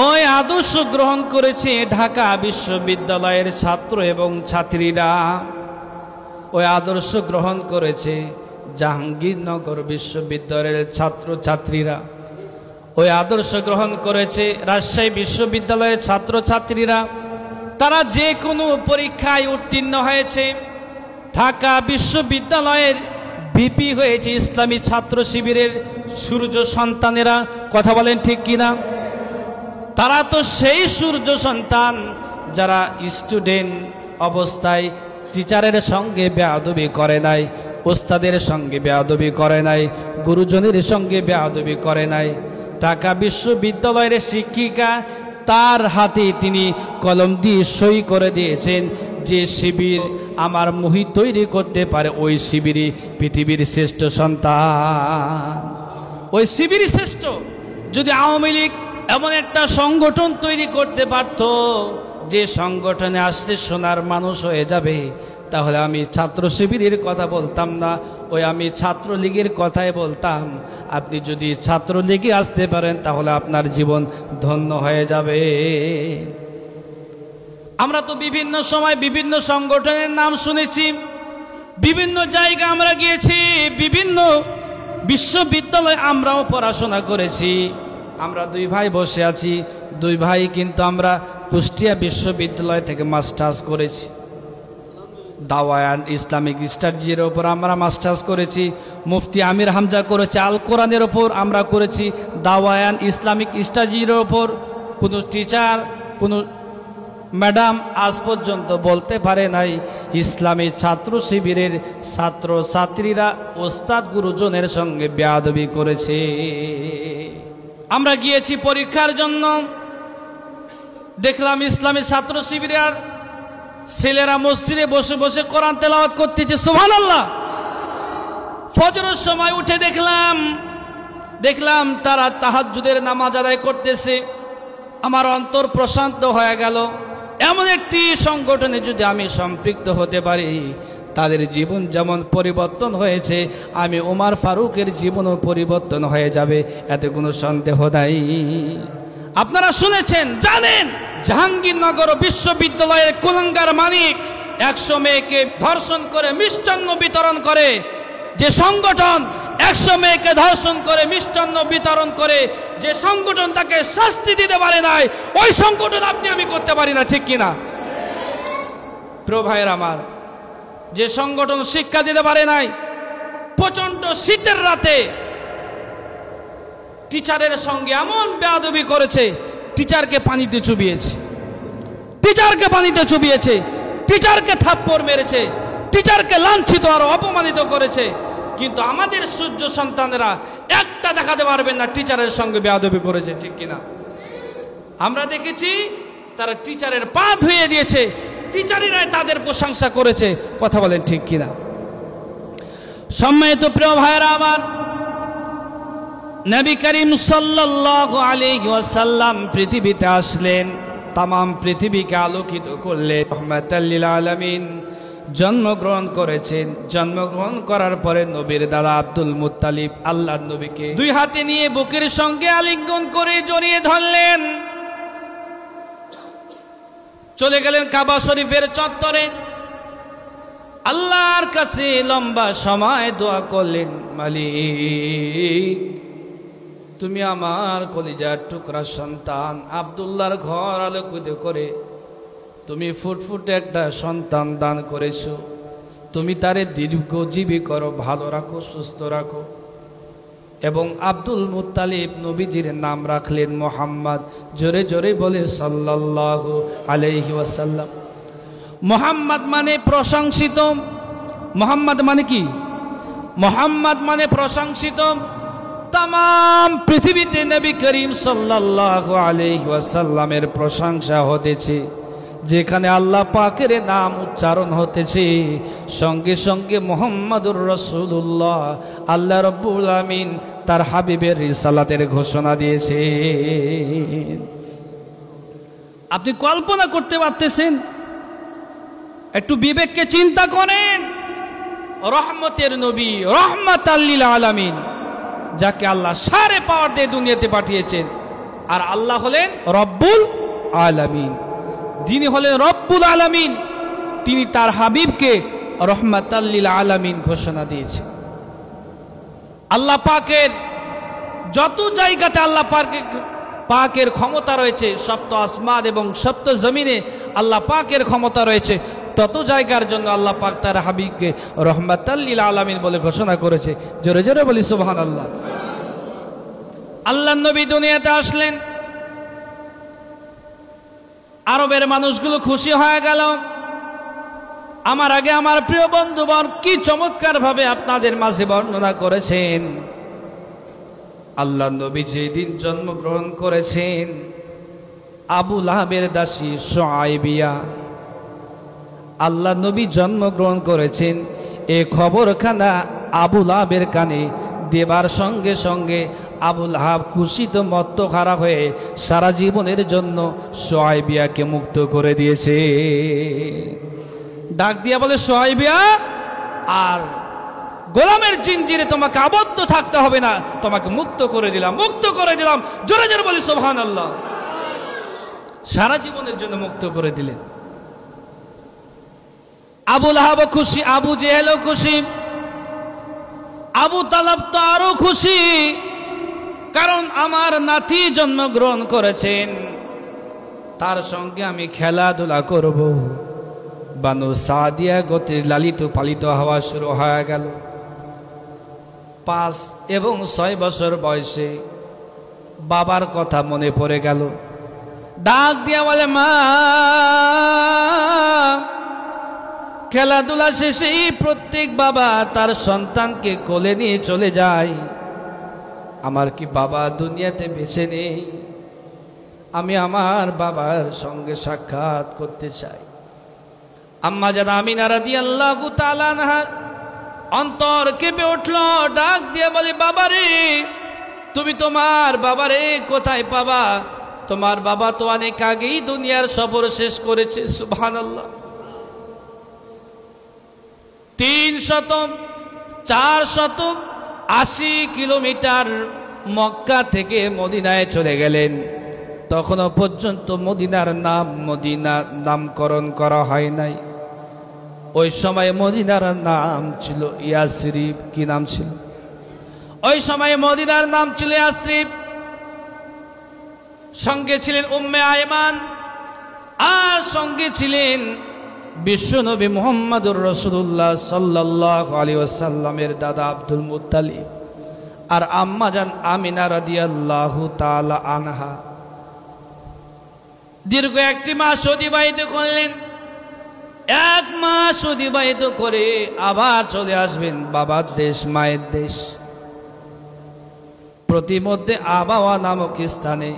[SPEAKER 1] ওই আদর্শ গ্রহণ করেছে ঢাকা বিশ্ববিদ্যালয়ের ছাত্র এবং ছাত্রীরা, ওই আদর্শ গ্রহণ করেছে জাহাঙ্গীরনগর বিশ্ববিদ্যালয়ের ছাত্র ছাত্রীরা, ওই আদর্শ গ্রহণ করেছে রাজশাহী বিশ্ববিদ্যালয়ের ছাত্র ছাত্রীরা। তারা যে কোনো পরীক্ষায় উত্তীর্ণ হয়েছে। ঢাকা বিশ্ববিদ্যালয়ের ভিপি হয়েছে ইসলামী ছাত্র শিবিরের সূর্য সন্তানেরা। কথা বলেন ঠিক কিনা? তারা তো সেই সূর্য সন্তান যারা স্টুডেন্ট অবস্থায় টিচারের সঙ্গে বেয়াদবি করে নাই, ওস্তাদের সঙ্গে বেয়াদবি করে নাই, গুরুজনের সঙ্গে বেয়াদবি করে নাই। ঢাকা বিশ্ববিদ্যালয়ের শিক্ষিকা তার হাতে তিনি কলম দিয়ে সই করে দিয়েছেন, যে শিবির আমার মুহিত তৈরি করতে পারে ওই শিবিরই পৃথিবীর শ্রেষ্ঠ সন্তান, ওই শিবিরই শ্রেষ্ঠ। যদি আওয়ামী লীগ এমন একটা সংগঠন তৈরি করতে পারত যে সংগঠনে আসলে সোনার মানুষ হয়ে যাবে, তাহলে আমি ছাত্র শিবিরের কথা বলতাম না, ওই আমি ছাত্রলীগের কথাই বলতাম। আপনি যদি ছাত্রলীগে আসতে পারেন তাহলে আপনার জীবন ধন্য হয়ে যাবে। আমরা তো বিভিন্ন সময় বিভিন্ন সংগঠনের নাম শুনেছি, বিভিন্ন জায়গা আমরা গিয়েছি, বিভিন্ন বিশ্ববিদ্যালয়ে আমরাও পড়াশোনা করেছি। আমরা দুই ভাই বসে আছি, দুই ভাই কিন্তু আমরা কুষ্টিয়া বিশ্ববিদ্যালয় থেকে মাস্টার্স করেছি। দাওয়ায়ান ইসলামিক স্টাডিজের ওপর আমরা মাস্টার্স করেছি। মুফতি আমির হামজা করেছে আল কোরআনের ওপর, আমরা করেছি দাওয়ায়ান ইসলামিক স্টাডিজের ওপর। কোনো টিচার, কোনো ম্যাডাম আজ পর্যন্ত বলতে পারে নাই ইসলামী ছাত্র শিবিরের ছাত্র ছাত্রীরা ওস্তাদ গুরুজনের সঙ্গে বেয়াদবি করেছে। আমরা গিয়েছি পরীক্ষার জন্য, দেখলাম ইসলামী ছাত্র শিবিরের ছেলেরা মসজিদে বসে বসে কোরআন তেলাওয়াত করতেছে। সুবহানাল্লাহ। ফজরের সময় উঠে দেখলাম দেখলাম তারা তাহাজ্জুদের নামাজ আদায় করতেছে। আমার অন্তর প্রশান্ত হয়ে গেল। এমন একটি সংগঠনে যদি আমি সম্পৃক্ত হতে পারি, তাদের জীবন যেমন পরিবর্তন হয়েছে, আমি ওমর ফারুকের জীবনও পরিবর্তন হয়ে যাবে, এতে কোনো সন্দেহ নাই। আপনারা শুনেছেন, জানেন, জাহাঙ্গীরনগর বিশ্ববিদ্যালয়ের কুলাঙ্গার মানিক 100 মেয়েকে ধর্ষণ করে মিষ্টান্ন বিতরণ করে। যে সংগঠন 100 মেয়েকে ধর্ষণ করে মিষ্টান্ন বিতরণ করে, যে সংগঠন তাকে শাস্তি দিতে পারে নাই, ওই সংগঠন আপনি আমি করতে পারি না, ঠিক কিনা? প্রিয় ভাইয়ের আমার, যে সংগঠন শিক্ষা দিতে পারে নাই, প্রচন্ড শীতের রাতে টিচারের সঙ্গে এমন বেয়াদবি করেছে, টিচারকে পানিতে চুবিয়েছে, টিচারকে পানিতে চুবিয়েছে, টিচারকে থাপ্পড় মেরেছে, টিচারকে লাঞ্ছিত আর অপমানিত করেছে। কিন্তু আমাদের সূর্য সন্তানেরা একটা দেখাতে পারবেন না টিচারের সঙ্গে বেয়াদবি করেছে, ঠিক কিনা? আমরা দেখেছি তারা টিচারের পা ধুয়ে দিয়েছে, টিচারেরাই তাদের প্রশংসা করেছে। কথা বলেন ঠিক কিনা? সম্মানিত প্রিয় ভাইরা আমার, নবী করিম সাল্লাল্লাহু আলাইহি ওয়াসাল্লাম পৃথিবীতে আসলেন, তামাম পৃথিবীকে আলোকিত করলেন, রাহমাতাল লিল আলামিন। জন্মগ্রহণ করেছেন। জন্মগ্রহণ করার পরে নবীর দাদা আব্দুল মুত্তালিব আল্লাহর নবীকে 2 হাতে নিয়ে বুকের সঙ্গে আলিঙ্গন করে জড়িয়ে ধরলেন। চলে গেলেন কাবা শরীফের চত্বরে, আল্লাহর কাছে লম্বা সময় দোয়া করলেন, মালিক, তুমি আমার কলিজার টুকরা সন্তান আব্দুল্লাহর ঘর আলোকিত করে তুমি ফুটফুটে একটা সন্তান দান করেছো, তুমি তারে দীর্ঘজীবী করো, ভালো রাখো, সুস্থ রাখো। এবং আব্দুল মুত্তালিব নবীজির নাম রাখলেন মোহাম্মদ। জোরে জোরে বলে সাল্লাল্লাহু আলাইহি ওয়াসাল্লাম। মোহাম্মদ মানে প্রশংসিত। মোহাম্মদ মানে কি? মোহাম্মদ মানে প্রশংসিত। तमाम পৃথিবীতে নবী করিম সাল্লাল্লাহু আলাইহি ওয়াসাল্লামের প্রশংসা হতেছে। যেখানে আল্লাহ পাকের নাম উচ্চারণ হতেছে, সঙ্গে সঙ্গে মুহাম্মাদুর রাসূলুল্লাহ আল্লাহ রাব্বুল আমিন তার হাবিবের রিসালাতের ঘোষণা দিয়েছে। আপনি কল্পনা করতে পারতেছেন? একটু বিবেককে চিন্তা করেন। রহমতের নবী, রহমাতাল লিল আলামিন, যাকে আল্লাহ সারে পাওয়ার দিয়ে দুনিয়াতে পাঠিয়েছেন। আর আল্লাহ হলেন রব্বুল আলামিন। যিনি হলেন রব্বুল আলামিন, তিনি তার হাবিবকে রহমাতাল লিল আলামিন ঘোষণা দিয়েছেন। আল্লাহ পাকের যত জায়গাতে আল্লাহ পাকের ক্ষমতা রয়েছে, সপ্ত আসমান এবং সপ্ত জমিনে আল্লাহ পাকের ক্ষমতা রয়েছে, তত জায়গার জন্য আল্লাহ পাক তার হাবিবকে রহমাতাল লিল আলামিন বলে ঘোষণা করেছে। জোরে জোরে বলি সুবহানাল্লাহ। আল্লাহর নবী দুনিয়াতে আসলেন, আরবের মানুষগুলো খুশি হয়ে গেল। আমার আগে আমার প্রিয় বন্ধুবর কি চমৎকার ভাবে আপনাদের মাঝে বর্ণনা করেছেন। আল্লাহর নবী যেদিন জন্মগ্রহণ করেছেন, আবু লাহাবের দাসী শুআইবিয়া, আল্লাহ নবী জন্মগ্রহণ করেছেন, এ খবরখানা আবু লাহাবের কানে দেবার সঙ্গে সঙ্গে আবু লাহাব খুশিতে মত্ত খারাপ হয়ে সারা জীবনের জন্য শুআইবিয়াকে মুক্ত করে দিয়েছে। ডাক দিয়া বলে, শুআইবিয়া, আর গোলামের জিনজিরে তোমাকে আবদ্ধ থাকতে হবে না, তোমাকে মুক্ত করে দিলাম, মুক্ত করে দিলাম। জোরে জোরে বলি সুবহানাল্লাহ। সারা জীবনের জন্য মুক্ত করে দিলেন। আবু লাহাব খুশি, আবু জেহেলও খুশি, আবু তালাব তো আরো খুশি, কারণ আমার নাতি জন্মগ্রহণ করেছেন, তার সঙ্গে আমি খেলাধুলা করব। বানু সাদিয়া গোত্রের লালিত পালিত হওয়া শুরু হয়ে গেল। 5 এবং 6 বছর বয়সে বাবার কথা মনে পড়ে গেল। ডাক দিয়া বলে, মা, খেলাধুলা শেষে প্রত্যেক বাবা তার সন্তানকে কোলে নিয়ে চলে যায়। আমার কি বাবা দুনিয়াতে বেঁচে নেই? আমি আমার বাবার সঙ্গে সাক্ষাৎ করতে চাই। আম্মা জান আমিনা রাদিয়াল্লাহু তাআলা আনহা অন্তর কেঁপে উঠল। ডাক দিয়ে বলে, বাবা রে, তুমি তোমার বাবারে কোথায় পাবা? তোমার বাবা তো অনেক আগেই দুনিয়ার সফর শেষ করেছে। সুবহানাল্লাহ। 480 কিলোমিটার মক্কা থেকে মদিনায় চলে গেলেন। তখনও পর্যন্ত মদিনার নাম মদিনা নামকরণ করা হয় নাই। ওই সময় মদিনার নাম ছিল ইয়াসরিব। কি নাম ছিল? ওই সময় মদিনার নাম ছিল ইয়াসরিব। সঙ্গে ছিলেন উম্মে আয়মান, আর সঙ্গে ছিলেন বিশ্বনবী মুহাম্মদুর রাসূলুল্লাহ সাল্লাল্লাহু আলাইহি ওয়াসাল্লামের দাদা আব্দুল মুত্তালিব আর আম্মা জান আমিনা রাদিয়াল্লাহু তাআলা আনহা। দীর্ঘ 1 মাস অতিবাহিত করলেন। 1 মাস অতিবাহিত করে আবার চলে আসবেন বাবার দেশ, মায়ের দেশ। প্রতিমধ্যে আবাওয়া নামক স্থানে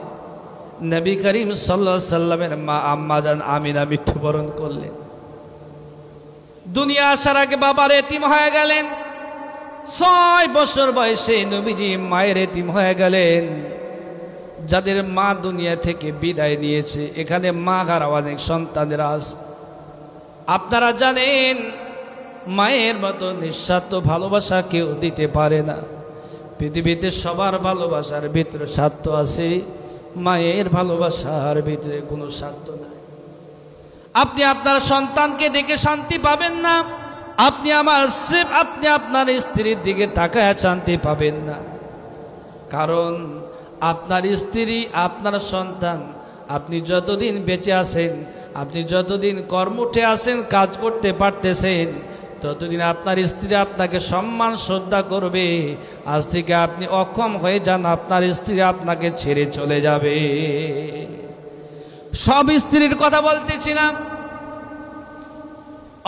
[SPEAKER 1] নবী করিম সাল্লাল্লাহু আলাইহি সাল্লামের মা আম্মা জান আমিনা মৃত্যুবরণ করলেন। দুনিয়া আসার আগে বাবার এতিম হয়ে গেলেন। 6 বছর বয়সে নবীজি মায়ের এতিম হয়ে গেলেন। যাদের মা দুনিয়া থেকে বিদায় নিয়েছে, এখানে মা হারা অনেক সন্তানেরা আছে। আপনারা জানেন মায়ের মতো নিঃস্বার্থ ভালোবাসা কেউ দিতে পারে না। পৃথিবীতে সবার ভালোবাসার ভিতরে স্বার্থ আছে, মায়ের ভালোবাসার ভিতরে কোনো স্বার্থ নাই। আপনি আপনার সন্তানকে দেখে শান্তি পাবেন না, আপনি আপনার স্ত্রীর দিকে তাকায় শান্তি পাবেন না। কারণ আপনার স্ত্রী, আপনার সন্তান, আপনি যতদিন বেঁচে আছেন, আপনি যতদিন কর্মঠে আছেন, কাজ করতে পারতেছেন, ততদিন আপনার স্ত্রী আপনাকে সম্মান শ্রদ্ধা করবে। আজ থেকে আপনি অক্ষম হয়ে যান, আপনার স্ত্রী আপনাকে ছেড়ে চলে যাবে। সব স্ত্রীর কথা বলতেছি না।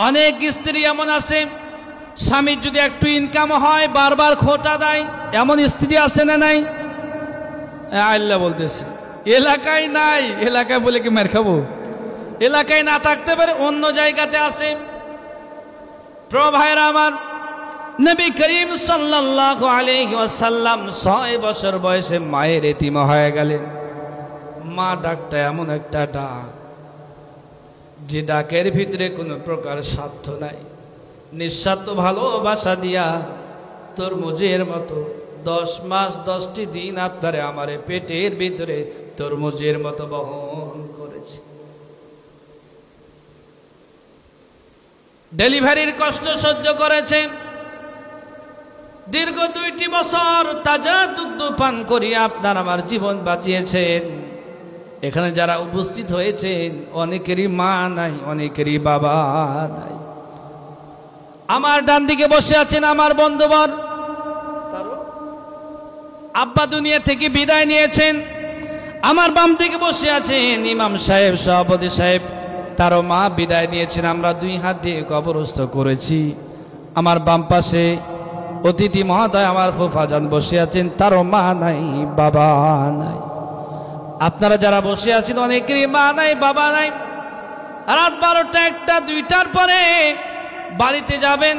[SPEAKER 1] অনেক স্ত্রী এমন আছে, স্বামীর যদি একটু ইনকাম হয় বারবার খোঁটা দেয়, এমন স্ত্রী আছে না নাই? আল্লাহ বলতেছে এলাকায় নাই। এলাকায় বলে কি মার খাবো? এলাকায় না থাকতে পারে, অন্য জায়গাতে আছে। প্রিয় ভাইরা আমার, নবী করিম সাল্লাল্লাহু আলাইহি ওয়াসাল্লাম 6 বছর বয়সে মায়ের এতিম হয়ে গেলেন। মা ডাকটা এমন একটা ডাক, যে ডাকের ভিতরে কোনো প্রকার স্বার্থ নাই। নিঃস্বার্থ ভালোবাসা দিয়া তরমুজের মতো 10 মাস 10টি দিন আপনারে আমারে পেটের ভিতরে তরমুজের মতো বহন করেছে। ডেলিভারির কষ্ট সহ্য করেছে। দীর্ঘ 2টি বছর তাজা দুগ্ধ পান করিয়া আপনার আমার জীবন বাঁচিয়েছেন। এখানে যারা উপস্থিত হয়েছেন অনেকেরই মা নাই, অনেকেরই বাবা নাই। আমার ডান দিকে বসে আছেন আমার বন্ধুবর, আব্বা দুনিয়া থেকে বিদায় নিয়েছেন। আমার বাম দিকে বসে আছেন ইমাম সাহেব, সভাপতি সাহেব, তারও মা বিদায় নিয়েছেন। আমরা 2 হাত দিয়ে কবরস্থ করেছি। আমার বাম পাশে অতিথি মহোদয় আমার ফুফাজান বসে আছেন, তারও মা নাই, বাবা নাই। আপনারা যারা বসে আছেন অনেকেরই মা নাই, বাবা নাই। রাত 12টা 1টা 2টার পরে বাড়িতে যাবেন,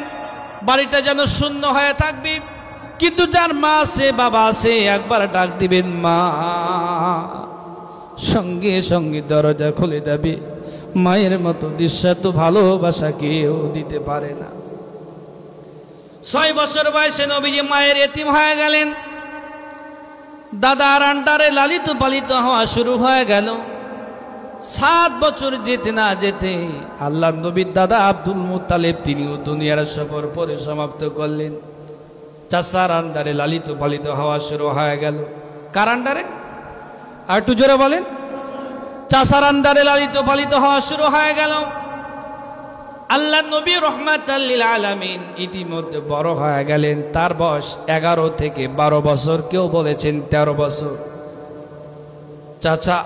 [SPEAKER 1] বাড়িটা যেন শূন্য হয়ে থাকবে। কিন্তু যার মা আছে, বাবা আছে, একবার ডাক দিবেন মা, সঙ্গে সঙ্গে দরজা খুলে দেবে। মায়ের মতো নিঃস্বার্থ ভালোবাসা কেউ দিতে পারে না। 6 বছর বয়সে নবীজি মায়ের এতিম হয়ে গেলেন। দাদার আন্ডারে লালিত পালিত হওয়া শুরু হয়ে গেল। 7 বছর যেতে না যেতে আল্লাহ নবীর দাদা আব্দুল মুত্তালিব তিনিও দুনিয়ার সফর পরে সমাপ্ত করলেন। চাচার আন্ডারে লালিত পালিত হওয়া শুরু হয়ে গেল। কার আন্ডারে? আর একটু জোরে বলেন। চাচার আন্ডারে লালিত পালিত হওয়া শুরু হয়ে গেল। আল্লাহ নবী রাহমাতাল লিল আলামিন ইতিমধ্যে বড় হয়ে গেলেন। তার বয়স 11 থেকে 12 বছর, কেউ বলেছেন 13 বছর। চাচা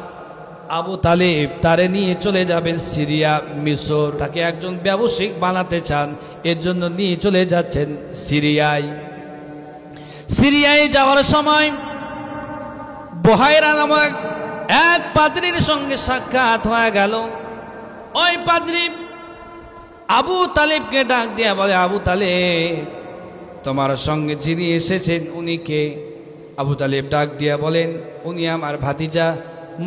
[SPEAKER 1] আবু তালিব তারে নিয়ে চলে যাবেন সিরিয়া, মিশর। তাকে একজন ব্যবসায়িক বানাতে চান, এর জন্য নিয়ে চলে যাচ্ছেন সিরিয়ায়। সিরিয়ায় যাওয়ার সময় বুহাইরা নামক এক পাদ্রীর সঙ্গে সাক্ষাৎ হয়ে গেল। ওই পাদ্রী আবু তালিবকে ডাক দিয়া বলে, আবু তালিব, তোমার সঙ্গে যিনি এসেছেন উনি কে? আবু তালিব ডাক দিয়া বলেন, উনি আমার ভাতিজা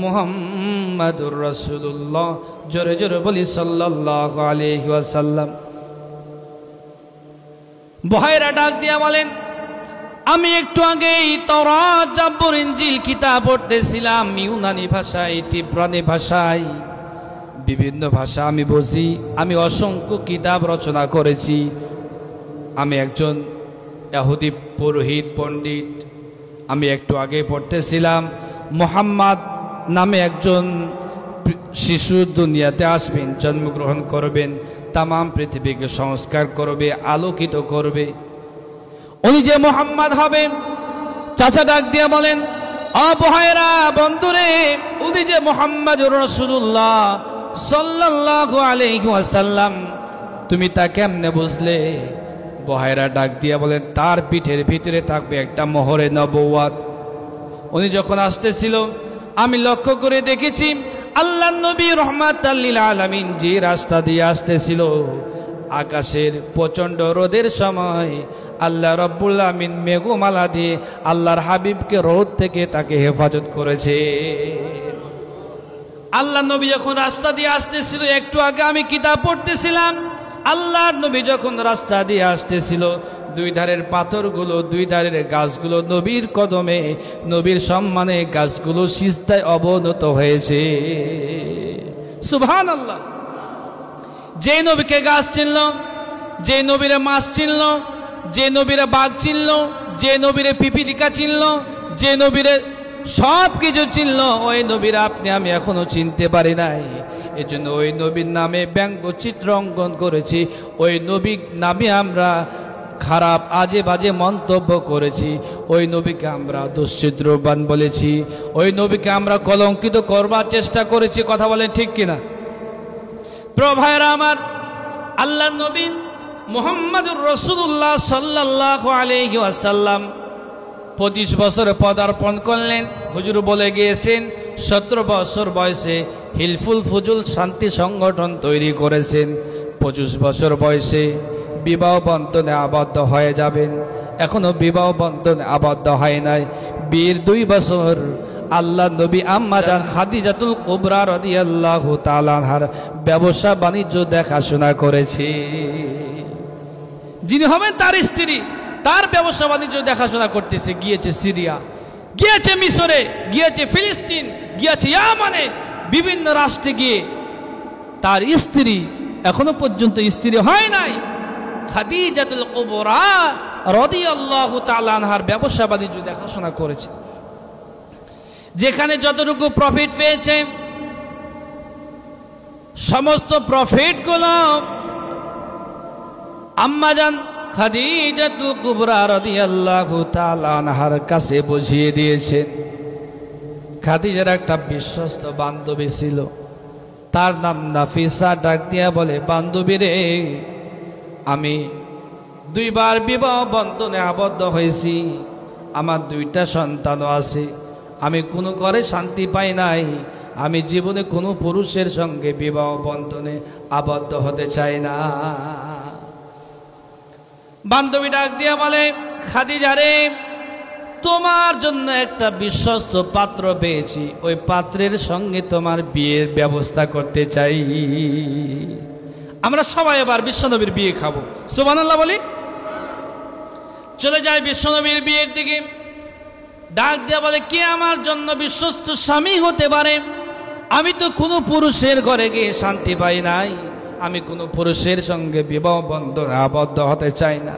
[SPEAKER 1] মুহাম্মাদুর রাসূলুল্লাহ। জোরে জোরে বলি সাল্লাল্লাহু আলাইহি ওয়াসাল্লাম। বুহাইরা ডাক দিয়া বলেন, আমি একটু আগেই তাওরাত জাবুর ইনজিল কিতাব পড়তেছিলাম ইউনানি ভাষায়, তিব্রানি ভাষায়, বিভিন্ন ভাষা আমি বুঝি। আমি অসংখ্য কিতাব রচনা করেছি। আমি একজন ইহুদি পুরোহিত পণ্ডিত। আমি একটু আগে পড়তেছিলাম মুহাম্মদ নামে একজন শিশু দুনিয়াতে আসবেন, জন্মগ্রহণ করবেন, তামাম পৃথিবীকে সংস্কার করবে, আলোকিত করবে। উনি যে মুহাম্মদ হবে। চাচা ডাক দিয়ে বলেন, ও বুহাইরা বন্ধুরে, উনি যে মুহাম্মদুর রাসূলুল্লাহ সাল্লাল্লাহু আলাইহি ওয়াসাল্লাম, তুমি তা কেমনে বুঝলে? বুহাইরা ডাক দিয়ে বলেন, তার পিঠের ভিতরে থাকবে একটা মোহরে নবুয়ত। উনি যখন আসতেছিল আমি লক্ষ্য করে দেখেছি আল্লাহর নবী রাহমাতাল লিল আলামিন যে রাস্তা দিয়ে আসতেছিল, আকাশের প্রচণ্ড রোদের সময় আল্লাহ রাব্বুল আমিন মেঘমালা দিয়ে আল্লাহর হাবিবকে রোদ থেকে তাকে হেফাজত করেছে। আল্লাহ নবী যখন রাস্তা দিয়ে আসতেছিল, একটু আগে আমি কিতাব পড়তেছিলাম, আল্লাহর নবী যখন রাস্তা দিয়ে আসতেছিল, দুই ধারের পাথরগুলো, দুই ধারের গাছগুলো নবীর কদমে, নবীর সম্মানে গাছগুলো সিজদায় অবনত হয়েছে। সুবহানাল্লাহ। যে নবীকে গাছ চিনল, যে নবীরে মাছ চিনল, যে নবীরে বাঘ চিনল, যে নবীরে পিপিলিকা চিনল, যে নবীরে সব কিছু চিনল, ওই নবীর আপনি আমি এখনো চিনতে পারি নাই। এজন্য ওই নবীর নামে ব্যঙ্গচিত্র অঙ্কন করেছি। ওই নবীর নামে আমরা খারাপ আজে বাজে মন্তব্য করেছি। ওই নবীকে আমরা দুশ্চিত্রবান বলেছি। ওই নবীকে আমরা কলঙ্কিত করবার চেষ্টা করেছি। কথা বলেন ঠিক কিনা? প্রিয় ভাইরা আমার, আল্লাহর নবী মুহাম্মদুর রাসূলুল্লাহ সাল্লাল্লাহু আলাইহি ওয়াসাল্লাম 25 বছরে পদার্পণ করলেন। হুজুর বলে গিয়েছেন 17 বছর বয়সে হিলফুল ফুজুল শান্তি সংগঠন তৈরি করেছেন। 25 বছর বয়সে বিবাহ বন্ধনে আবদ্ধ হয়ে যাবেন। এখনো বিবাহ বন্ধনে আবদ্ধ হয় নাই। বিয়ের 2 বছর আল্লাহ নবী আম্মা জান খাদিজাতুল কুবরা রাদিয়াল্লাহু তাআলা আনহার ব্যবসা বাণিজ্য দেখাশোনা করেছে। যিনি হবেন তার স্ত্রী, তার ব্যবসা বাণিজ্য দেখাশোনা করতেছে। গিয়েছে সিরিয়া, গিয়েছে মিশরে, গিয়েছে ফিলিস্তিন, গিয়েছে ইয়ামানে, বিভিন্ন রাষ্ট্রে গিয়ে তার স্ত্রী এখনো পর্যন্ত স্ত্রী হয় নাই। খাদিজাতুল কুবরা রাদিয়াল্লাহু তাআলা আনহার ব্যবসা বাণিজ্য দেখাশোনা করেছে। যেখানে যতটুকু প্রফিট পেয়েছে সমস্ত প্রফিটগুলো আম্মাজান খাদিজাতুল কুবরা রাদিয়াল্লাহু তাআলা আনহার কাছে বুঝিয়ে দিয়েছেন। খাদিজার একটা বিশ্বস্ত বান্ধবী ছিল, তার নাম নাফিসা। ডাক দিয়া বলে, বান্ধবী রে, আমি 2 বার বিবাহ বন্ধনে আবদ্ধ হয়েছি, আমার 2টা সন্তানও আছে, আমি কোনো ঘরে শান্তি পাই নাই, আমি জীবনে কোনো পুরুষের সঙ্গে বিবাহ বন্ধনে আবদ্ধ হতে চাই না। বান্ধবী ডাক দিয়া বলে, খাদিজা রে, তোমার জন্য একটা বিশ্বস্ত পাত্র পেয়েছি, ওই পাত্রের সঙ্গে তোমার বিয়ের ব্যবস্থা করতে চাই। আমরা সবাই এবার বিশ্বনবীর বিয়ে খাবো। সুবহানাল্লাহ বলি। চলে যায় বিশ্বনবীর বিয়ের দিকে। ডাক দিয়া বলে, কে আমার জন্য বিশ্বস্ত স্বামী হতে পারে? আমি তো কোনো পুরুষের ঘরে গিয়ে শান্তি পাই নাই, আমি কোনো পুরুষের সঙ্গে বিবাহ বন্ধনে আবদ্ধ হতে চাই না।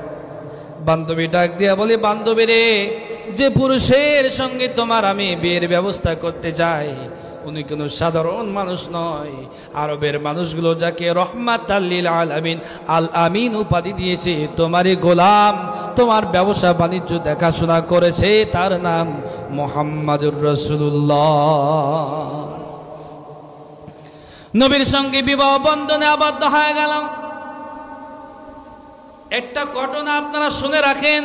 [SPEAKER 1] বান্ধবী ডাক দিয়া বলে, বান্ধবী রে, যে পুরুষের সঙ্গে তোমার আমি বিয়ের ব্যবস্থা করতে চাই, উনি কোনো সাধারণ মানুষ নয়। আরবের মানুষগুলো যাকে রহমাতাল লিল আলামিন আল আমিন উপাধি দিয়েছে, তোমারই গোলাম, তোমার ব্যবসা বাণিজ্য দেখাশোনা করেছে, তার নাম মুহাম্মাদুর রাসূলুল্লাহ। নবীর সঙ্গে বিবাহ বন্ধনে আবদ্ধ হয়ে গেল। একটা ঘটনা আপনারা শুনে রাখেন।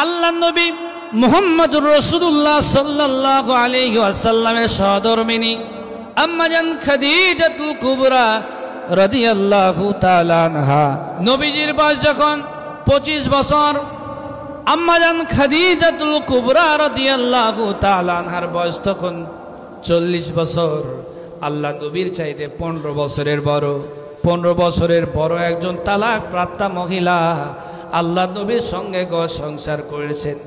[SPEAKER 1] আল্লাহর নবী মুহাম্মদুর রাসূলুল্লাহ সাল্লাল্লাহু আলাইহি ওয়াসাল্লামের সহধর্মিণী আম্মা জান খাদিজাতুল কুবরা রাদিয়াল্লাহু তাআলা আনহা, নবীজির বয়স যখন 25 বছর, আম্মাজান খাদিজাতুল কুবরা রাদিয়াল্লাহু তাআলা আনহার বয়স তখন 40 বছর। আল্লাহ নবীর চাইতে 15 বছরের বড়। 15 বছরের বড় একজন তালাক প্রাপ্তা মহিলা আল্লাহ নবীর সঙ্গে ঘর সংসার করেছেন।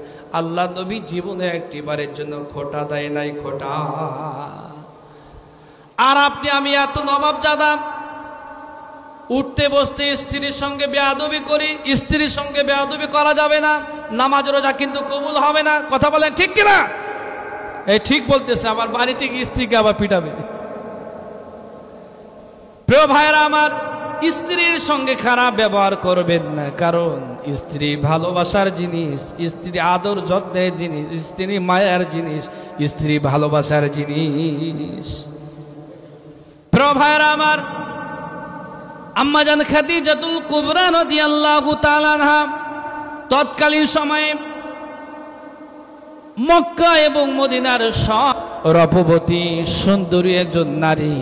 [SPEAKER 1] আল্লাহ নবী জীবনে একটিবারের জন্য খোটা দেয় নাই, খোটা। আর আপনি আমি এত নবাবজাদা, উঠতে বসতে স্ত্রীর সঙ্গে বেয়াদবি করি। স্ত্রীর সঙ্গে বেয়াদবি করা যাবে না, নামাজ রোজা কিন্তু কবুল হবে না। কথা বলেন ঠিক কিনা? এই ঠিক বলতেছে, আবার বাড়িতে গিয়ে স্ত্রীকে আবার পিটাবে। প্রিয় ভাইরা আমার, স্ত্রীর সঙ্গে খারাপ ব্যবহার করবেন না, কারণ স্ত্রী ভালোবাসার জিনিস, স্ত্রী আদর যত্নের জিনিস, স্ত্রী মায়ার জিনিস, স্ত্রী ভালোবাসার জিনিস। প্রিয় ভাইরা আমার, আম্মাজান খাদিজাতুল কুবরা রাদিয়াল্লাহু তাআলা আনহা তৎকালীন সময়ে মক্কা এবং মদিনার সব রূপবতী সুন্দরী একজন নারী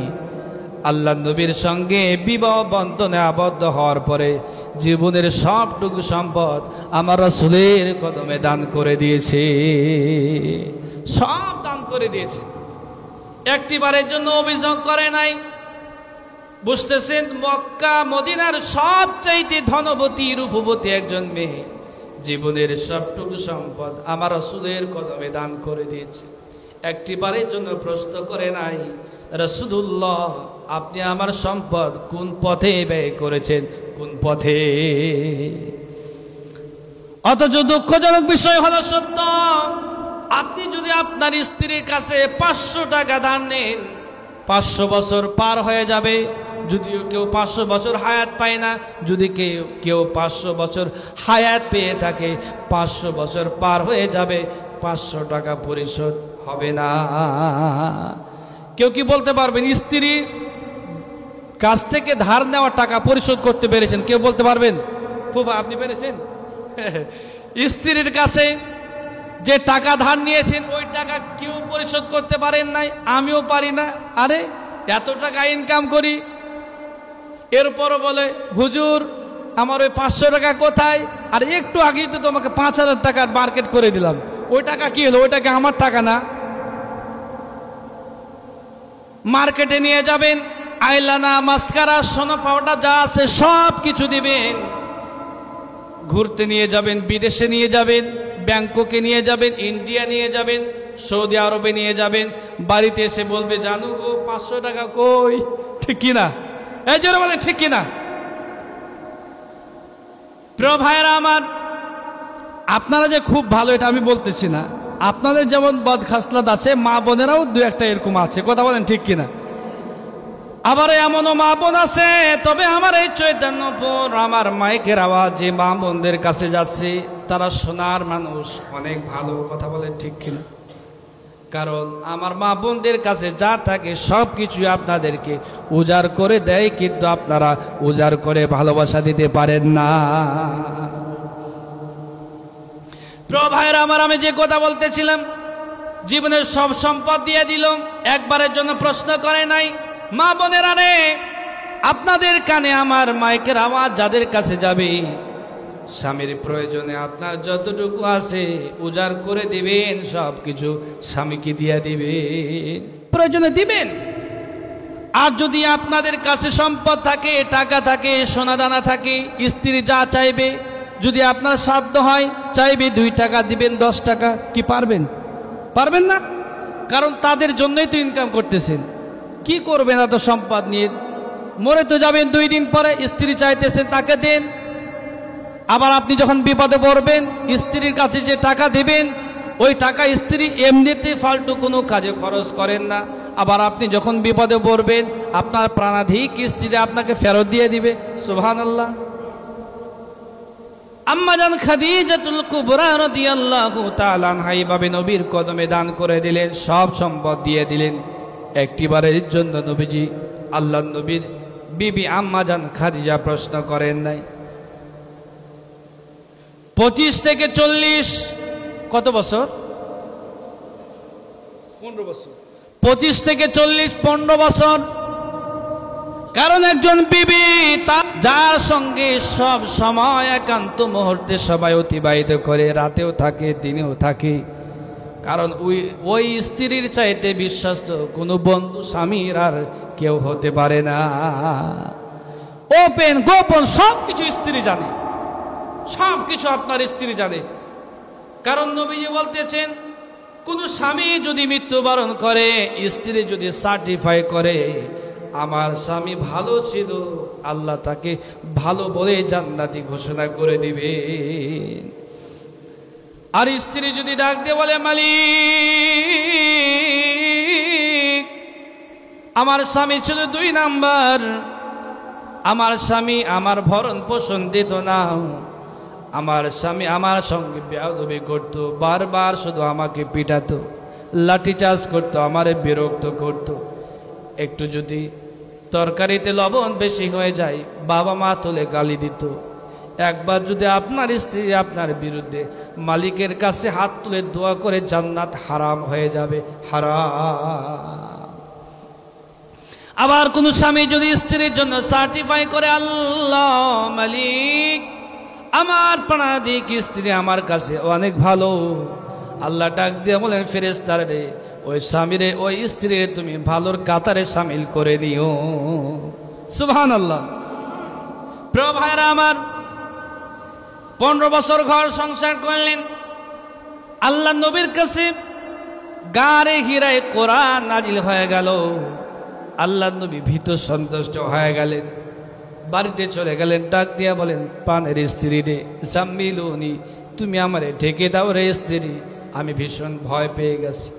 [SPEAKER 1] আল্লাহ নবীর সঙ্গে বিবাহ বন্ধনে আবদ্ধ হওয়ার পরে জীবনের সবটুকু সম্পদ আমার রাসূলের কদমে দান করে দিয়েছে। সব দান করে দিয়েছে, একটিবারের জন্য অভিযোগ করে নাই। বুঝতেছেন, মক্কা মদিনার সবচাইতে ধনবতী রূপবতী একজন মেয়ে জীবনের সবটুকু সম্পদ আমার রাসূলের কদমে দান করে দিয়েছে। একটিবারের জন্য প্রশ্ন করে নাই, রাসূলুল্লাহ আপনি আমার সম্পদ কোন পথে ব্যয় করেছেন, কোন পথে? অথচ দুঃখজনক বিষয় হলো সত্য, আপনি যদি আপনার স্ত্রীর কাছে 500 টাকা ধার নেন, 500 বছর পার হয়ে যাবে। যদিও কেউ 500 বছর হায়াত পায় না, যদি কেউ 500 বছর হায়াত পেয়ে থাকে, 500 বছর পার হয়ে যাবে, 500 টাকা পরিশোধ হবে না। কেউ কি বলতে পারবেন স্ত্রীর কাছ থেকে ধার নেওয়া টাকা পরিশোধ করতে পেরেছেন? কেউ বলতে পারবেন? ফুফা আপনি পেরেছেন? স্ত্রীর কাছে যে টাকা ধার নিয়েছেন ওই টাকা কেউ পরিশোধ করতে পারেন নাই, আমিও পারি না। আরে এত টাকা ইনকাম করি, এরপরও বলে হুজুর আমার ওই 500 টাকা কোথায়? আর একটু আগেই তো তোমাকে 5000 টাকার মার্কেট করে দিলাম, ওই টাকা কি হলো? ওই টাকা আমার টাকা না। মার্কেটে নিয়ে যাবেন, আইলানা মাস্কারা সোনা পাউডার যা আছে সব কিছু দিবেন। ঘুরতে নিয়ে যাবেন, বিদেশে নিয়ে যাবেন, ব্যাংককে নিয়ে যাবেন, ইন্ডিয়া নিয়ে যাবেন, সৌদি আরবে নিয়ে যাবেন। বাড়িতে এসে বলবে জানো গো 500 টাকা কই? ঠিক কিনা? এই জন্য বলে ঠিক কিনা? প্রিয় ভাইরা আমার, আপনারা যে খুব ভালো এটা আমি বলতেছি না, আপনাদের যেমন বদখাসলাত আছে, মা বোনেরাও দু একটা এরকম আছে। কথা বলেন ঠিক কিনা? আবার এমনও মা বোন আছে, তবে আমার এই চৈতন্যপুর আমার মাইকের আওয়াজ যে মা বোনদের কাছে যাচ্ছে, তারা সোনার মানুষ, অনেক ভালো। কথা বলেন ঠিক কিনা? কারণ আমার মা বোনদের কাছে যা থাকে সব কিছুই আপনাদেরকে উজাড় করে দেয়, কিন্তু আপনারা উজাড় করে ভালোবাসা দিতে পারেন না। প্রিয় ভাইরা আমার, আমি যে কথা বলতেছিলাম, জীবনের সব সম্পদ দিয়ে দিল, একবারের জন্য প্রশ্ন করে নাই। মা বোনেরা রে, আপনাদের কানে আমার মাইকের আওয়াজ যাদের কাছে যাবে, স্বামীর প্রয়োজনে আপনার যতটুকু আছে উজাড় করে দিবেন, সব কিছু স্বামীকে দিয়ে দিবেন, প্রয়োজনে দিবেন। আর যদি আপনাদের কাছে সম্পদ থাকে, টাকা থাকে, সোনাদানা থাকে, স্ত্রী যা চাইবে, যদি আপনার সাধ্য হয়, চাইবে 2 টাকা দিবেন, 10 টাকা, কি পারবেন? পারবেন না, কারণ তাদের জন্যই তো ইনকাম করতেছেন। কি করবেন এত সম্পদ নিয়ে? মরে তো যাবেন 2 দিন পরে। স্ত্রী চাইতেছেন তাকে দেন। আবার আপনি যখন বিপদে পড়বেন, স্ত্রীর কাছে যে টাকা দেবেন, ওই টাকা স্ত্রী এমনিতে ফালতু কোনো কাজে খরচ করেন না। আবার আপনি যখন বিপদে পড়বেন, আপনার প্রাণাধিক স্ত্রী আপনাকে ফেরত দিয়ে দিবে। সুবহানাল্লাহ। আম্মাজান খাদিজাতুল কুবরা রাদিয়াল্লাহু তাআলা আনহা এইভাবে নবীর কদমে দান করে দিলেন, সব সম্পদ দিয়ে দিলেন। একটিবারের জন্য নবীজি আল্লাহর নবীর বিবি আম্মাজান খাদিজা প্রশ্ন করেন নাই। 25 থেকে 40 কত বছর? 15 বছর। 25 থেকে 40 15 বছর। কারণ একজন বিবি তার যার সঙ্গে সব সময় একান্ত মুহূর্তে সবাই অতিবাহিত করে, রাতেও থাকে দিনেও থাকে। কারণ ওই স্ত্রীর চাইতে বিশ্বাস্ত কোনো বন্ধু স্বামীর আর কেউ হতে পারে না। ওপেন গোপন সব কিছু স্ত্রী জানে, সব কিছু আপনার স্ত্রী জানে। কারণ নবীজি বলতেছেন, কোন স্বামী যদি মৃত্যুবরণ করে, স্ত্রী যদি সার্টিফাই করে আমার স্বামী ভালো ছিল, আল্লাহ তাকে ভালো বলে জান্নাতি ঘোষণা করে দিবে। আর স্ত্রী যদি ডাক দিয়ে বলে, মালিক আমার স্বামী ছিল 2 নাম্বার, আমার স্বামী আমার ভরণ পোষণ দিত না, আমার স্বামী আমার সঙ্গে বেয়াদবি করত, বারবার শুধু আমাকে পিটাতো, লাঠিচার্জ করতো, আমারে বিরক্ত করত। একটু যদি তরকারিতে লবণ বেশি হয়ে যায় বাবা মা তুলে গালি দিত। একবার যদি আপনার স্ত্রী আপনার বিরুদ্ধে মালিকের কাছে হাত তুলে দোয়া করে, জান্নাত হারাম হয়ে যাবে, হারাম। আবার কোন স্বামী যদি স্ত্রীর জন্য সার্টিফাই করে, আল্লাহ মালিক আমার প্রাণাধিক স্ত্রী আমার কাছে অনেক ভালো, আল্লাহ ডাক দিয়ে বলেন, ফেরেশতারা রে ওই স্বামীরে ওই স্ত্রীরে তুমি ভালোর কাতারে শামিল করে দিও। সুবহানাল্লাহ। প্রিয় ভাইরা আমার, 15 বছর ঘর সংসার করলেন, আল্লাহ নবীর কাছে গারে হিরায় কোরআন নাজিল হয়ে গেল। আল্লাহ নবী ভীত সন্তুষ্ট হয়ে গেলেন, বাড়িতে চলে গেলেন, ডাক দিয়া বলেন, পানের স্ত্রী রে জাম্মিলুনি, তুমি আমারে ঢেকে দাও রে স্ত্রী, আমি ভীষণ ভয় পেয়ে গেছি।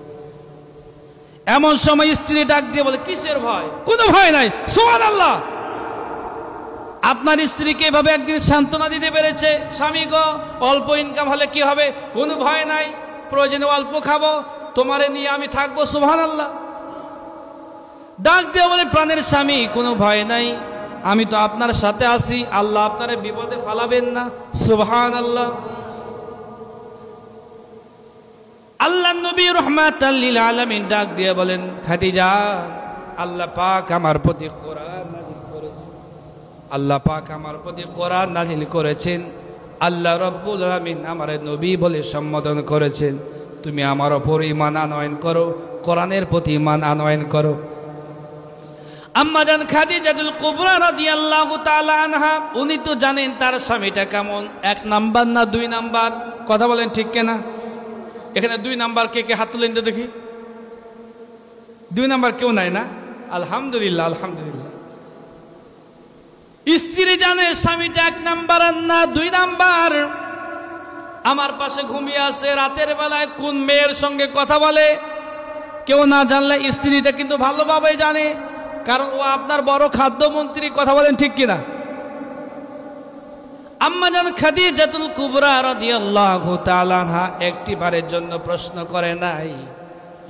[SPEAKER 1] এমন সময় স্ত্রী ডাক দিয়ে বলে, কিসের ভয়? কোনো ভয় নাই। সুবহানাল্লাহ। আপনার স্ত্রীকে এভাবে একদিন সান্ত্বনা দিতে পেরেছে, স্বামী গো অল্প ইনকাম হলে কি হবে, কোনো ভয় নাই, প্রয়োজনে অল্প খাবো, তোমারে নিয়ে আমি থাকবো। সুবহানাল্লাহ। ডাক দিয়ে বলে, প্রাণের স্বামী কোনো ভয় নাই, আমি তো আপনার সাথে আছি, আল্লাহ আপনারে বিপদে ফালাবেন না। সুবহানাল্লাহ। আল্লাহ নবী রাহমাতাল লিল আলামিন ডাক দিয়ে বলেন, খাদিজা আল্লাহ পাক আমার প্রতি কোরআন নাযিল করেছেন, আল্লাহ পাক আমার প্রতি কোরআন নাযিল করেছেন, আল্লাহ রাব্বুল আলামিন আমারে নবী বলে সম্বোধন করেছেন, তুমি আমার উপর ঈমান আনয়ন করো, কোরআনের প্রতি ঈমান আনয়ন করো। আম্মা জান খাদিজাতুল কুবরা রাদিয়াল্লাহু তাআলা আনহা, উনি তো জানেন তার স্বামীটা কেমন, 1 নাম্বার না 2 নাম্বার, কথা বলেন ঠিক কিনা? এখানে 2 নাম্বার কে কে হাত তুলেন তো দেখি। 2 নাম্বার কেউ নাই না? আলহামদুলিল্লাহ, আলহামদুলিল্লাহ। স্ত্রী জানে স্বামীটা 1 নাম্বার না 2 নাম্বার। আমার পাশে ঘুমিয়ে আছে, রাতের বেলায় কোন মেয়ের সঙ্গে কথা বলে কেউ না জানলে স্ত্রীটা কিন্তু ভালোভাবে জানে, কারণ ও আপনার বড় খাদ্যমন্ত্রী, কথা বলেন ঠিক কিনা? আম্মা জান খাদিজাতুল কুবরা রাদিয়াল্লাহু তাআলা আনহা একটিবারের জন্য প্রশ্ন করে নাই,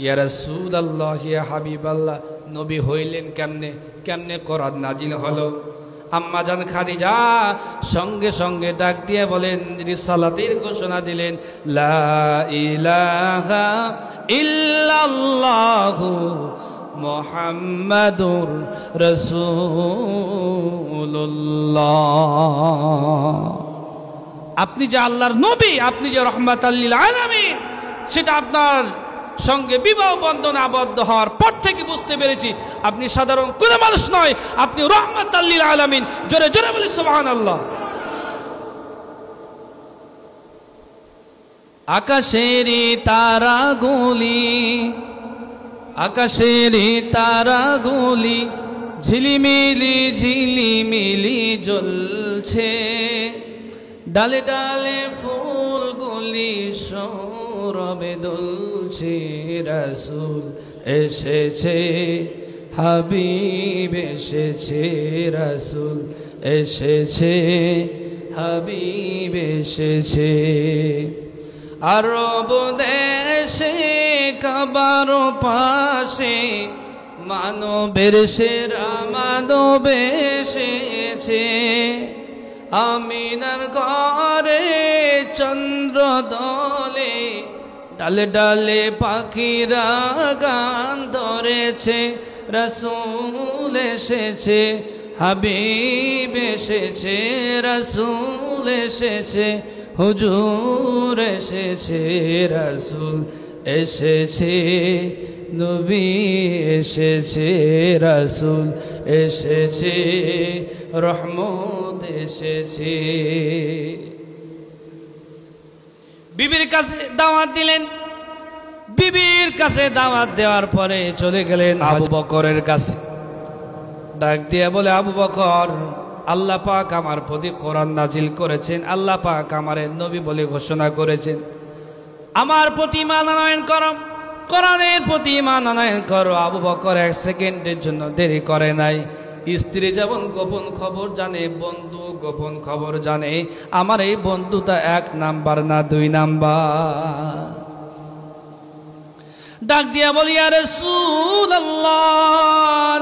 [SPEAKER 1] ইয়া রাসূলুল্লাহ, ইয়া হাবিবাল্লাহ, নবী হইলেন কেমনে, কেমনে কোরআন নাজিল হলো? আম্মা জান খাদিজা সঙ্গে সঙ্গে ডাক দিয়ে বলেন, রিসালাতের ঘোষণা দিলেন, লা ইলাহা ইল্লাল্লাহু মুহাম্মাদুর রাসূলুল্লাহ। আপনি যে আল্লাহর নবী, আপনি যে রাহমাতাল লিল আলামিন, সেটা আপনার সঙ্গে বিবাহ বন্ধনে আবদ্ধ হওয়ার পর থেকে বুঝতে পেরেছি আপনি সাধারণ কোনো মানুষ নয়, আপনি রাহমাতাল লিল আলামিন। জোরে জোরে বলি সুবহানাল্লাহ। আকাশের তারাগুলি, আকাশের তারাগুলি ঝিলিমিলি ঝিলিমিলি জ্বলছে, ডালে ডালে ফুলগুলি সৌরভে দুলছে, রাসূল এসেছে, হাবিব এসেছে, রাসূল এসেছে, হাবিব এসেছে। আরব দেশে কাবার পাশে মানবের সেরা মানব এসেছে, আমিনার ঘরে চন্দ্র দলে, ডালে ডালে পাখিরা গান ধরেছে, রাসূল এসেছে, হাবিব এসেছে, রাসূল এসেছে, হুজুর এসেছে, রাসূল এসেছে, নবী এসেছে, রাসূল এসেছে, রহমত এসেছে। বিবির কাছে দাওয়াত দিলেন। বিবির কাছে দাওয়াত দেওয়ার পরে চলে গেলেন আবু বকরের কাছে। ডাক দিয়ে বলে, আবু বকর, আল্লাহ পাক আমার প্রতি কোরআন নাজিল করেছেন, আল্লাহ পাক আমারে নবী বলে ঘোষণা করেছেন, আমার প্রতি ঈমান আনয়ন করো, কোরআনের প্রতি ঈমান আনয়ন করো। আবু বকর এক সেকেন্ডের জন্য দেরি করে নাই। স্ত্রী যেমন গোপন খবর জানে, বন্ধু গোপন খবর জানে, আমার এই বন্ধুটা 1 নাম্বার না 2 নাম্বার। ডাক দিয়া বলি, ইয়া রাসূলুল্লাহ,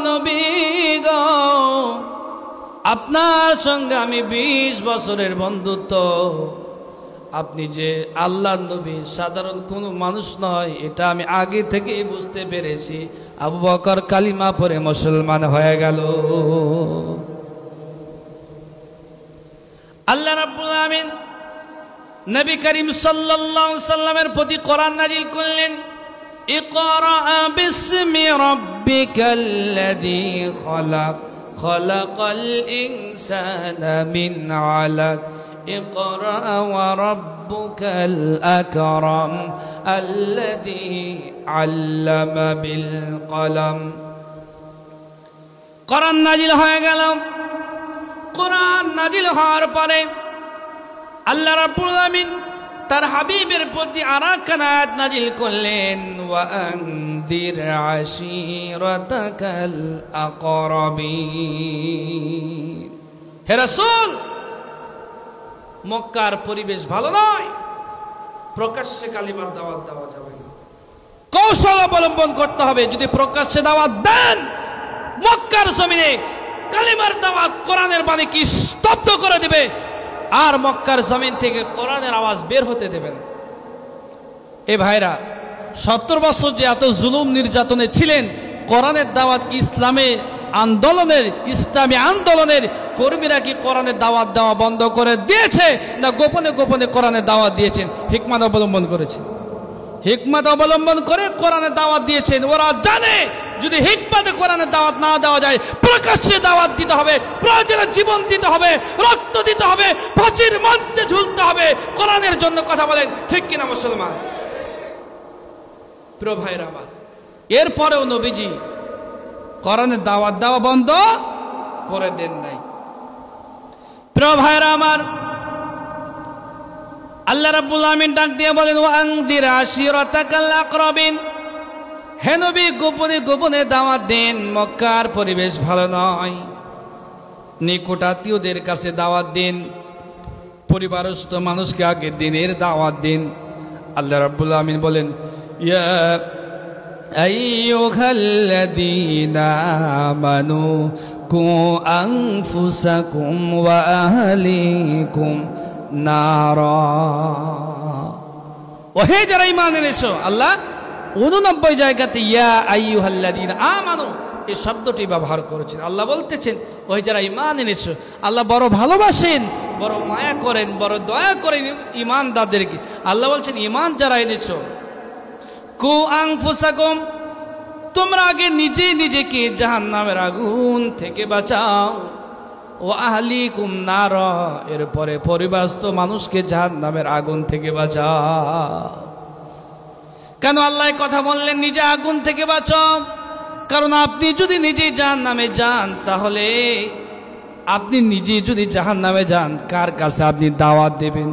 [SPEAKER 1] নবী গো, আপনার সঙ্গে আমি 20 বছরের বন্ধুত্ব। আপনি যে আল্লাহর নবী, সাধারণ কোনো মানুষ নয়, এটা আমি আগে থেকেই বুঝতে পেরেছি। আবু বকর কালিমা পড়ে মুসলমান হয়ে গেল। আল্লাহ রাব্বুল আমিন নবী করিম সাল্লাল্লাহু আলাইহি সাল্লামের প্রতি কোরআন নাজিল করলেন, ইকরা বিসমি রাব্বিকাল্লাযী খলাক, খলাকাল ইনসানা মিন আলাক, ইকরা ওয়া রাব্বুকাল আকরাম আল্লাযী আল্লামা বিল কলম। কোরআন নাজিল হয়ে গেল। কোরআন নাজিল হওয়ার পরে আল্লাহ রাব্বুল আমিন তার হাবিবের প্রতি আরেকখানা আয়াত নাজিল করলেন, ওয়া আনদির আশীরাতাকাল আকরাবিন। হে রাসূল, মক্কার পরিবেশ ভালো নয়, প্রকাশ্যে কালিমার দাওয়াত দেওয়া যাবে না, কৌশল অবলম্বন করতে হবে। যদি প্রকাশ্যে দাওয়াত দেন, মক্কার জমিনে কালিমার দাওয়াত কোরআনের বাণী কি স্তব্ধ করে দেবে, আর মক্কার জমিন থেকে কোরআনের আওয়াজ বের হতে দেবে না। এ ভাইরা, 70 বছর যে এত জুলুম নির্যাতনে ছিলেন, কোরআনের দাওয়াত কি ইসলামী আন্দোলনের কর্মীরা কি কোরআনের দাওয়াত দেওয়া বন্ধ করে দিয়েছে, না গোপনে গোপনে কোরআনের দাওয়াত দিয়েছেন? হিকমত অবলম্বন করেছেন, হিকমত অবলম্বন করে কোরআনের দাওয়াত দিয়েছেন। ওরা জানে যদি হিকমতে কোরআনের দাওয়াত না দেওয়া যায়, প্রকাশ্যে দাওয়াত দিতে হবে, প্রয়োজনে জীবন দিতে হবে, রক্ত দিতে হবে, ফাঁসির মঞ্চে ঝুলতে হবে কোরআনের জন্য। কথা বলেন ঠিক কিনা মুসলমান? প্রিয় ভাইরা আমার, এরপরেও নবীজি কোরআনের দাওয়াত দেওয়া বন্ধ করে দেন নাই। প্রিয় ভাইরা আমার, আল্লাহ রাব্বুল আমিন ডাক দিয়ে বলেন, ওয়া আনদির আশীরাতাকাল আকরাবিন। হে নবী, গোপনে গোপনে দাওয়াত দেন, মক্কার পরিবেশ ভালো নয়, নিকট আত্মীয়দের কাছে দাওয়াত দিন, পরিবারস্থ মানুষকে আগে দিনের দাওয়াত দিন। আল্লাহ রাব্বুল আমিন বলেন, ইয়া আইয়ুহাল্লাযীনা আমানু কু আনফুসাকুম ওয়া আহলিকুম নারা। ওহে যারা ঈমান এনেছো, আল্লাহ 89 জায়গাতে ইয়া আইয়ুহাল্লাযীনা আমানু এই শব্দটি ব্যবহার করেছেন। আল্লাহ বলতেছেন, ওহে যারা ঈমান এনেছো। আল্লাহ বড় ভালোবাসেন, বড় মায়া করেন, বড় দয়া করেন ঈমানদারদেরকে। আল্লাহ বলছেন, ঈমান যারা এনেছো, কু আনফুসাকুম, তোমরা আগে নিজে নিজেকে জাহান্নামের আগুন থেকে বাঁচাও, ও আহলিকুম নারা, এরপরে পরিবারস্থ মানুষকে জাহান্নামের আগুন থেকে বাঁচাও। কেন আল্লাহ কথা বললেন নিজে আগুন থেকে বাঁচাও? কারণ আপনি যদি নিজে জাহান্নামে যান, তাহলে আপনি নিজে যদি জাহান্নামে যান, কার কাছে আপনি দাওয়াত দেবেন?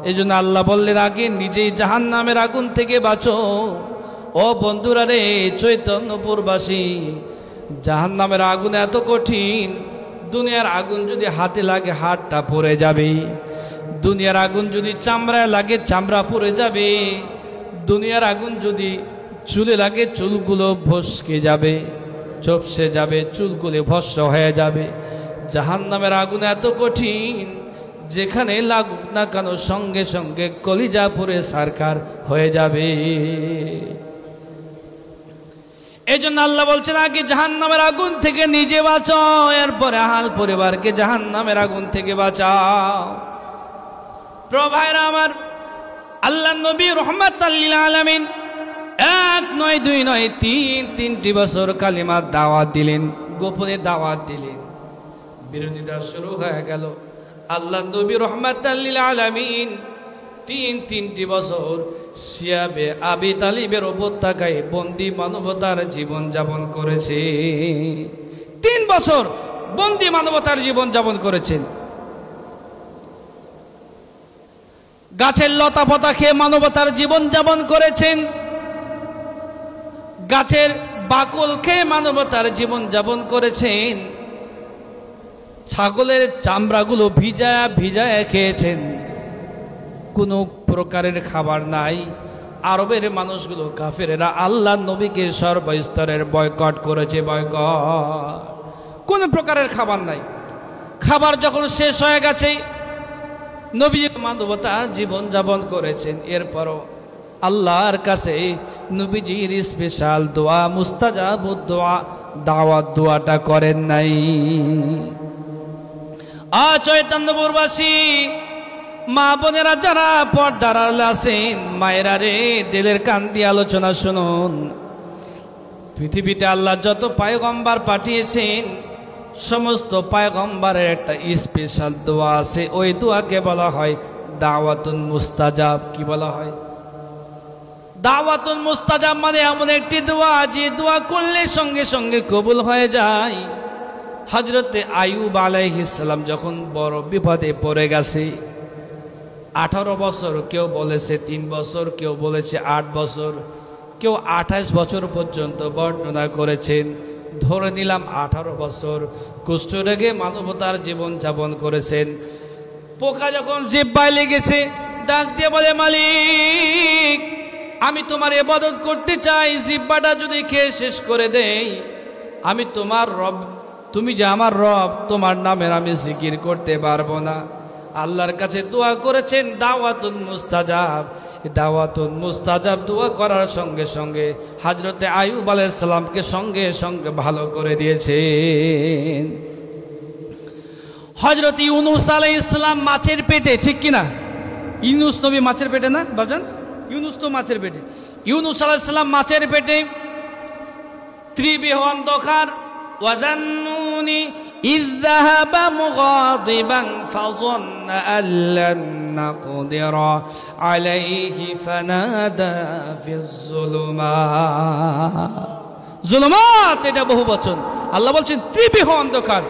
[SPEAKER 1] এই জন্য আল্লাহ বললেন, আগে নিজেই জাহান্নামের আগুন থেকে বাঁচো। ও বন্ধুরা রে, চৈতন্যপুরবাসী, জাহান্নামের আগুন এত কঠিন, দুনিয়ার আগুন যদি হাতে লাগে হাতটা পুড়ে যাবে, দুনিয়ার আগুন যদি চামড়ায় লাগে চামড়া পুড়ে যাবে, দুনিয়ার আগুন যদি চুলে লাগে চুলগুলো ভস্কে যাবে, চুপসে যাবে, চুলগুলো ভস্ম হয়ে যাবে। জাহান্নামের আগুন এত কঠিন, যেখানে লাগুক না কেন সঙ্গে সঙ্গে কলিজা পুড়ে সারকার হয়ে যাবে। এই জন্য আল্লাহ বলছেন আগে জাহান্নামের আগুন থেকে নিজে বাঁচাও, এরপরে আহাল পরিবারকে জাহান্নামের আগুন থেকে বাঁচাও। প্রিয় ভাইরা আমার, আল্লাহ নবী রাহমাতাল লিল আলামিন 1 নয় 2 নয় 3টি বছর কালিমার দাওয়াত দিলেন, গোপনে দাওয়াত দিলেন। বিরোধিতা শুরু হয়ে গেল। আল্লাহ নবী রাহমাতাল লিল আলামিন 3টি বছর শিয়াবে আবি তালিবের উপত্যকায় বন্দি মানবতার জীবন যাপন করেছে। 3 বছর বন্দি মানবতার জীবন যাপন করেছেন। গাছের লতা পাতা খেয়ে মানবতার জীবন যাপন করেছেন, গাছের বাকল খেয়ে মানবতার জীবন যাপন করেছেন, ছাগলের চামড়াগুলো ভিজায়া ভিজায়া খেয়েছেন। কোনো প্রকারের খাবার নাই। আরবের মানুষগুলো কাফেরেরা আল্লাহ নবীকে সর্বস্তরের বয়কট করেছে, বয়কট। কোনো প্রকারের খাবার নাই। খাবার যখন শেষ হয়ে গেছে, নবী মানবতার জীবন যাপন করেছেন। এরপরও আল্লাহর কাছে নবীজির স্পেশাল দোয়া, মুস্তাজাবুদ দোয়া, দাওয়াত দোয়াটা করেন নাই। চৈতন্যপুরবাসী মা বোনেরা যারা পর্দার আড়ালে আছেন, মায়েরা রে, দিলের কান দিয়ে আলোচনা শুনুন। পৃথিবীতে আল্লাহ যত পয়গম্বর পাঠিয়েছেন, সমস্ত পয়গম্বরের একটা স্পেশাল দোয়া আছে। ওই দোয়াকে বলা হয় দাওয়াতুন মুস্তাজাব। কি বলা হয়? দাওয়াতুন মুস্তাজাব মানে এমন একটি দোয়া যে দোয়া করলে সঙ্গে সঙ্গে কবুল হয়ে যায়। হযরতে আইয়ুব আলাইহিস সালাম যখন বড় বিপদে পড়ে গেছে, 18 বছর, কেউ বলেছে 3 বছর, কেউ বলেছে 8 বছর, কেউ 28 বছর পর্যন্ত বর্ণনা করেছেন। ধরে নিলাম 18 বছর কুষ্ঠরোগে মানবতার জীবন যাপন করেছেন। পোকা যখন জিহ্বায় লেগেছে, ডাক দিয়ে বলে, মালিক আমি তোমার ইবাদত করতে চাই, জিহ্বাটা যদি খেয়ে শেষ করে দেই, আমি তোমার রব, তুমি যে আমার রব, তোমার নামের আমি জিকির করতে পারবো না। আল্লাহর কাছে দোয়া করেছেন দাওয়াতুন মুস্তাজাব। দাওয়াতুন মুস্তাজাব দোয়া করার সঙ্গে সঙ্গে হযরতে আইয়ুব আলাইহিস সালামকে সঙ্গে সঙ্গে ভালো করে দিয়েছেন। হযরত ইউনূস আলাইহিস সালাম মাছের পেটে, ঠিক কি না? ইউনূস নবী মাছের পেটে না বাবজান? ইউনূস তো মাছের পেটে। ইউনূস আলাইহিস সালাম মাছের পেটে, ত্রিবিহ অন্ধকার। ওয়াজান্নুনি إذ ذهب مغاضبا فظن أن لن نقدر عليه فنادى في الظلمات। এটা বহু বচন। আল্লাহ বলছেন ত্রিবিহ অন্ধকার,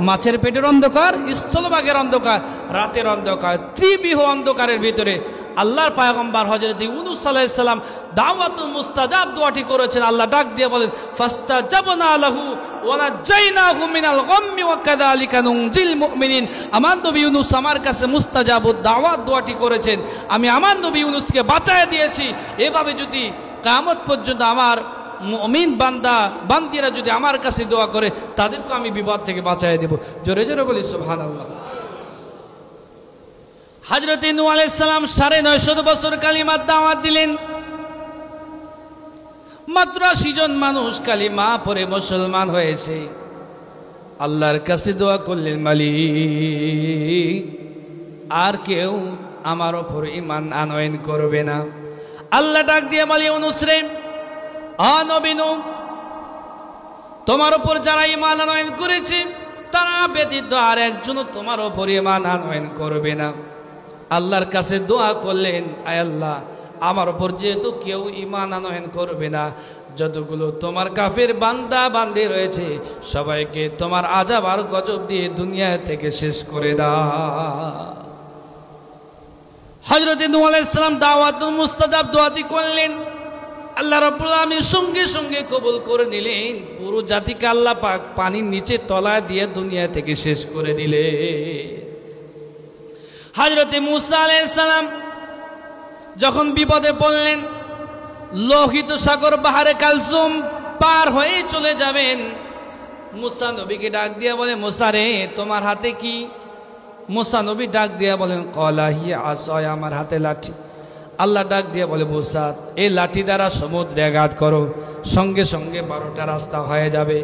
[SPEAKER 1] মাছের পেটের অন্ধকার, স্থলভাগের অন্ধকার, রাতের অন্ধকার, ত্রিবিহ অন্ধকারের ভিতরে আল্লাহর পয়গম্বর হযরত ইউনূস আলাইহিস সালাম দাওয়াতুল মুস্তাজাব দোয়াটি করেছেন। আল্লাহ ডাক দিয়ে বলেন, ফাস্তাজাবনা লাহু ওয়া নাজাইনাহু মিনাল গাম্মি ওয়া কাযালিকা নুনজিল মুমিনিন। আমার নবী ইউনূস আমার কাছে মুস্তাজাবুদ দাওয়াত দোয়াটি করেছেন, আমি আমার নবী ইউনূসকে বাঁচায় দিয়েছি। এভাবে যদি কিয়ামত পর্যন্ত আমার মুমিন বান্দা বান্দিরা যদি আমার কাছে দোয়া করে, তাদেরকে আমি বিপদ থেকে বাঁচায় দেব। জোরে জোরে বলি সুবহানাল্লাহ। হযরত নূহ আলাইহিস সালাম 950 বছর কালিমার দাওয়াত দিলেন। মাত্র 80 জন মানুষ কালিমা পড়ে মুসলমান হয়েছে। আল্লাহর কাছে দোয়া করলেন, মালিক আর কেউ আমার উপর ঈমান আনয়ন করবে না। আল্লাহ ডাক দিয়ে বলে, ইউনূস রে, নবী নূহ, তোমার উপর যারা ঈমান আনয়ন করেছে তারা ব্যতীত আর একজনও তোমার উপর ঈমান আনয়ন করবে না। আল্লাহর কাছে দোয়া করলেন, আয় আল্লাহ আমার উপর যেহেতু কেউ ঈমান আনয়ন করবে না, যতগুলো তোমার কাফের বান্দা বান্দি রয়েছে সবাইকে তোমার আযাব আর গজব দিয়ে দুনিয়া থেকে শেষ করে দাও। হযরত নূহ আলাইহিস সালাম দাওয়াতুল মুস্তাজাব দোয়াটি করলেন। আল্লাহ রাব্বুল আলামিন সঙ্গে সঙ্গে কবুল করে নিলেন। পুরো জাতিকে আল্লাহ পাক পানির নিচে তলায় দিয়ে দুনিয়া থেকে শেষ করে দিলেন। হযরত মূসা আলাইহিস সালাম যখন বিপদে পড়লেন, লোহিত সাগর বাহারে কালসুম পার হয়ে চলে যাবেন, মূসা নবীকে ডাক দিয়া বলে, মূসা রে তোমার হাতে কি? মূসা নবী ডাক দিয়া বলেন, ক্বালা হিয়া আসায়, আমার হাতে লাঠি। আল্লাহ ডাক দিয়ে বলে, মুসা এই লাঠি দ্বারা সমুদ্রে আঘাত করো, সঙ্গে সঙ্গে 12টা রাস্তা হয়ে যাবে।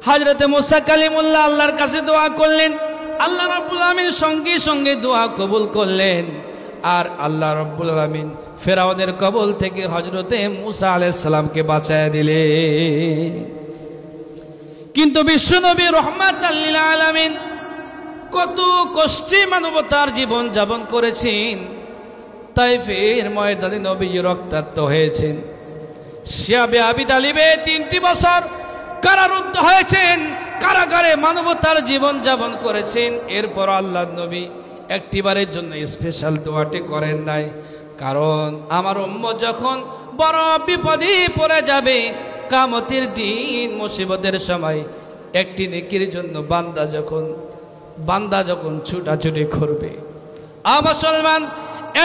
[SPEAKER 1] হযরতে মুসা কালিমুল্লাহ আল্লাহর কাছে দোয়া করলেন, আল্লাহ রাব্বুল আলামিন সঙ্গে সঙ্গে দোয়া কবুল করলেন। আর আল্লাহ রাব্বুল আলামিন ফেরাউনের কবল থেকে হযরতে মুসা আলাইহিস সালামকে বাঁচায় দিলেন। কিন্তু বিশ্বনবী রাহমাতাল লিল আলামিন কত কষ্টে মানবতার জীবন যাপন করেছেন। তাইফের ময়দানে নবী রক্তাক্ত হয়েছেন। শিয়াবে আবি তালিবে 3টি বছর কারারুদ্ধ হয়েছেন, কারাগারে মানবতার জীবন যাপন করেছেন। এরপর আল্লাহর নবী একটিবারের জন্য স্পেশাল দোয়াটি করেন নাই, কারণ আমার উম্মত যখন বড় বিপদে পড়ে যাবে, কিয়ামতের দিন মুসিবতের সময়, একটি নেকির জন্য বান্দা যখন ছুটাছুটি করবে, মুসলমান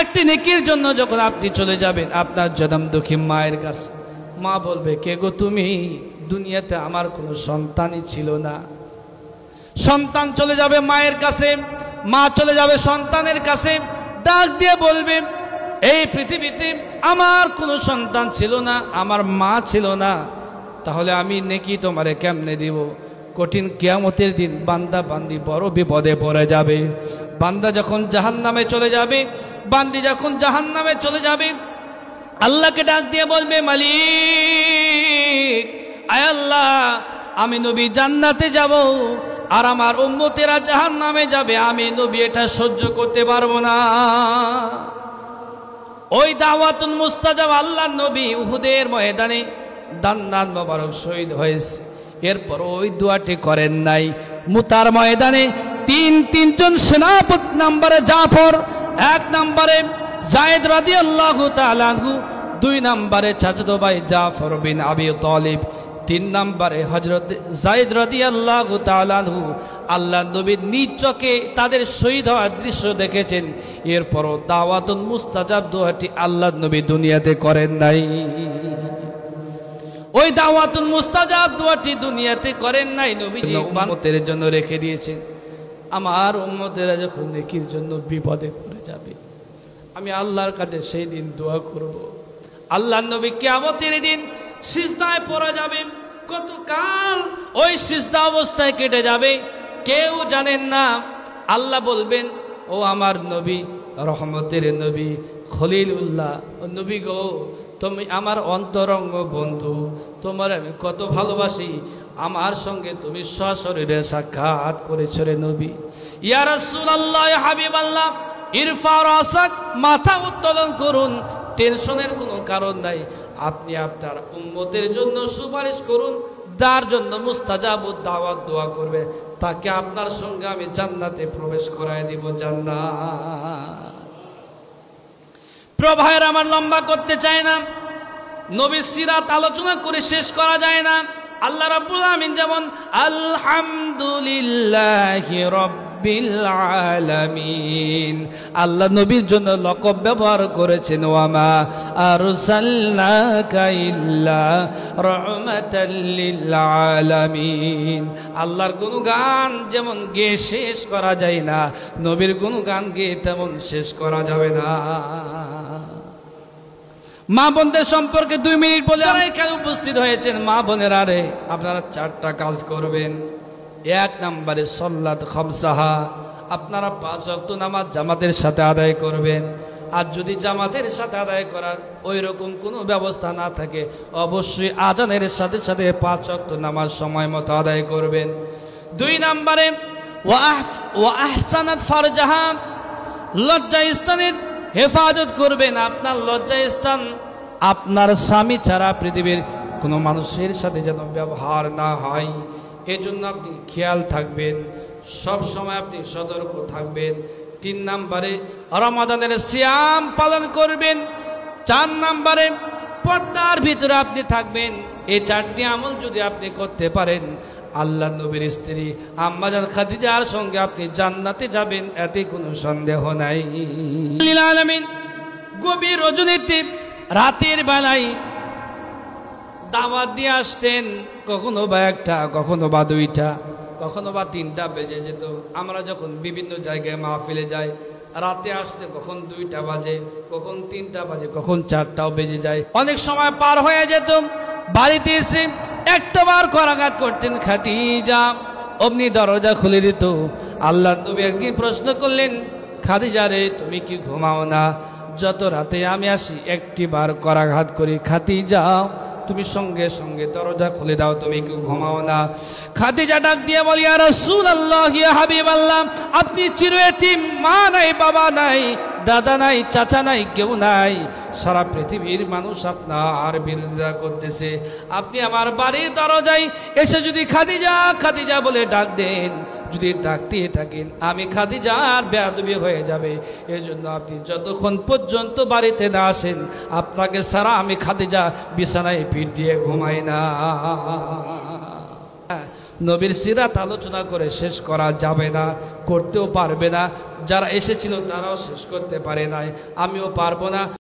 [SPEAKER 1] একটি নেকির জন্য যখন আপনি চলে যাবেন আপনার জনম দুঃখী মায়ের কাছে, মা বলবে, কে গো তুমি? দুনিয়াতে আমার কোনো সন্তানই ছিল না। সন্তান চলে যাবে মায়ের কাছে, মা চলে যাবে সন্তানের কাছে, ডাক দিয়ে বলবে, এই পৃথিবীতে আমার কোনো সন্তান ছিল না, আমার মা ছিল না, তাহলে আমি নেকি তোমারে কেমনে দিব? কঠিন কিয়ামতের দিন বান্দা বান্দি বড় বিপদে পড়ে যাবে। বান্দা যখন জাহান্নামে চলে যাবে, বান্দি যখন জাহান্নামে চলে যাবে, আল্লাহকে ডাক দিয়ে বলবে, মালিক, আয় আল্লাহ, আমি নবী জান্নাতে যাব আর আমার উম্মতেরা জাহান্নামে যাবে, আমি নবী এটা সহ্য করতে পারবো না। ওই দাওয়াতুল মুস্তাজাব আল্লাহর নবী উহুদের ময়দানে দান্নান মোবারক শহীদ হয়েছে। এরপর ওই দোয়াটি করেন নাই। মুতার ময়দানে তিনজন সেনাপতি, নম্বরে জাফর, 1 নম্বরে যায়েদ রাদিয়াল্লাহু তাআলা আনহু, 2 নম্বরে চাচাতো ভাই জাফর বিন আবি তালিব, 3 নম্বরে হযরত যায়েদ রাদিয়াল্লাহু তাআলা আনহু। আল্লাহ নবী নিজ চোখে তাদের শহীদ হওয়ার দৃশ্য দেখেছেন। এরপরও দাওয়াতুল মুস্তাজাব দোয়াটি আল্লাহ নবী দুনিয়াতে করেন নাই। ওই দাওয়াতুল মুস্তাজাব দোয়াটি দুনিয়াতে করেন নাই, নবীজি উম্মতের জন্য রেখে দিয়েছেন। আমার উম্মতেরা যখন নেকির জন্য বিপদে পড়ে যাবে, আমি আল্লাহর কাছে সেই দিন দোয়া করব। আল্লাহর নবী কিয়ামতের দিন সিজদায় পড়ে যাবে, কতকাল ওই সিজদা অবস্থায় কেটে যাবে কেউ জানেন না। আল্লাহ বলবেন, ও আমার নবী, রহমতের নবী, খলিলুল্লাহ, ও নবী গো, তুমি আমার অন্তরঙ্গ বন্ধু, তোমার আমি কত ভালোবাসি, আমার সঙ্গে তুমি সশরীরে সাক্ষাৎ করেছ রে নবী। ইয়া রাসূলুল্লাহ, ইয়া হাবিবাল্লাহ, ইরফা রাসাক, মাথা উত্তোলন করুন, টেনশনের কোনো কারণ নাই। আপনি আপনার উম্মতের জন্য সুপারিশ করুন, যার জন্য মুস্তাজাবুদ দাওয়াত দোয়া করবে, তাকে আপনার সঙ্গে আমি জান্নাতে প্রবেশ করায় দিব। জান্নাত প্রভায়ের আমার লম্বা করতে চায় না, নবীর সিরাত আলোচনা করে শেষ করা যায় না। আল্লাহ রাব্বুল আমিন যেমন আলহামদুলিল্লাহি রাব্বিল আলামিন, আল্লাহ নবীর জন্য লকব ব্যবহার করেছেন, ওয়ামা আরসালনাকা ইল্লা রাহমাতাল লিল আলামিন। আল্লাহর গুণগান যেমন গেয়ে শেষ করা যায় না, নবীর গুণগান গেয়ে তেমন শেষ করা যাবে না। মা বোনদের সম্পর্কে 2 মিনিট বলে এখানে উপস্থিত হয়েছেন মা বোনেরা, রে আপনারা 4টা কাজ করবেন। 1 নম্বরে সালাত খামসাহা, আপনারা 5 ওয়াক্ত নামাজ জামাতের সাথে আদায় করবেন। আর যদি জামাতের সাথে আদায় করার ওই রকম কোনো ব্যবস্থা না থাকে, অবশ্যই আজানের সাথে সাথে 5 ওয়াক্ত নামাজ সময় মতো আদায় করবেন। 2 নম্বরে ওয়া আহসানাত ফারজাহা, লজ্জা স্থানের হেফাজত করবেন। আপনার লজ্জা স্থান আপনার স্বামী ছাড়া পৃথিবীর কোনো মানুষের সাথে যেন ব্যবহার না হয়, এজন্য আপনি খেয়াল থাকবেন, সব সময় আপনি সতর্ক থাকবেন। 3 নম্বরে রমাদানের সিয়াম পালন করবেন। 4 নম্বরে পর্দার ভিতরে আপনি থাকবেন। এই 4টি আমল যদি আপনি করতে পারেন, আল্লাহ নবীর স্ত্রী আম্মা জান খাদিজার সঙ্গে আপনি জান্নাতে যাবেন, এতে কোনো সন্দেহ নাই। আলামিন গভীর রজনীতে রাতের বেলায় দাওয়াত দিয়ে আসতেন, কখনো বা 1টা, কখনো বা 2টা, কখনো বা 3টা বেজে যেত। আমরা যখন বিভিন্ন জায়গায় মাহফিলে যাই, রাতে আসতে কখন 2টা বাজে, কখন 3টা বাজে, কখন 4টাও বেজে যায়। অনেক সময় পার হয়ে যেত। বাড়িতে এসে একটাবার করাঘাত করতেন খাদিজা, অমনি দরজা খুলে দিত। আল্লাহর নবী একদিন প্রশ্ন করলেন, খাদিজা রে, তুমি কি ঘুমাও না? যত রাতে আমি আসি একটি বার করাঘাত করি, খাদিজা তুমি সঙ্গে সঙ্গে দরজা খুলে দাও, তুমি কি ঘুমাও না? খাদিজা ডাক দিয়ে বলি, ইয়া রাসূলুল্লাহ, ইয়া হাবিবাল্লাহ, আপনি চিরয়েতিম, মা নাই, বাবা নাই, দাদা নাই, চাচা নাই, কেউ নাই, সারা পৃথিবীর মানুষ আপনার বিরোধিতা করতেছে। আপনি আমার বাড়ির দরজায় এসে যদি খাদিজা খাদিজা বলে ডাক দেন, যদি ডাকতে থাকেন, আমি খাদিজার বেয়াদবি হয়ে যাবে। এজন্য আপনি যতক্ষণ পর্যন্ত বাড়িতে না আসেন, আপনাকে সারা আমি খাদিজা বিছানায় পিঠ দিয়ে ঘুমাই না। নবীর সিরাত আলোচনা করে শেষ করা যাবে না, করতেও পারবে না। যারা এসেছিল তারাও শেষ করতে পারে নাই, আমিও পারবো না।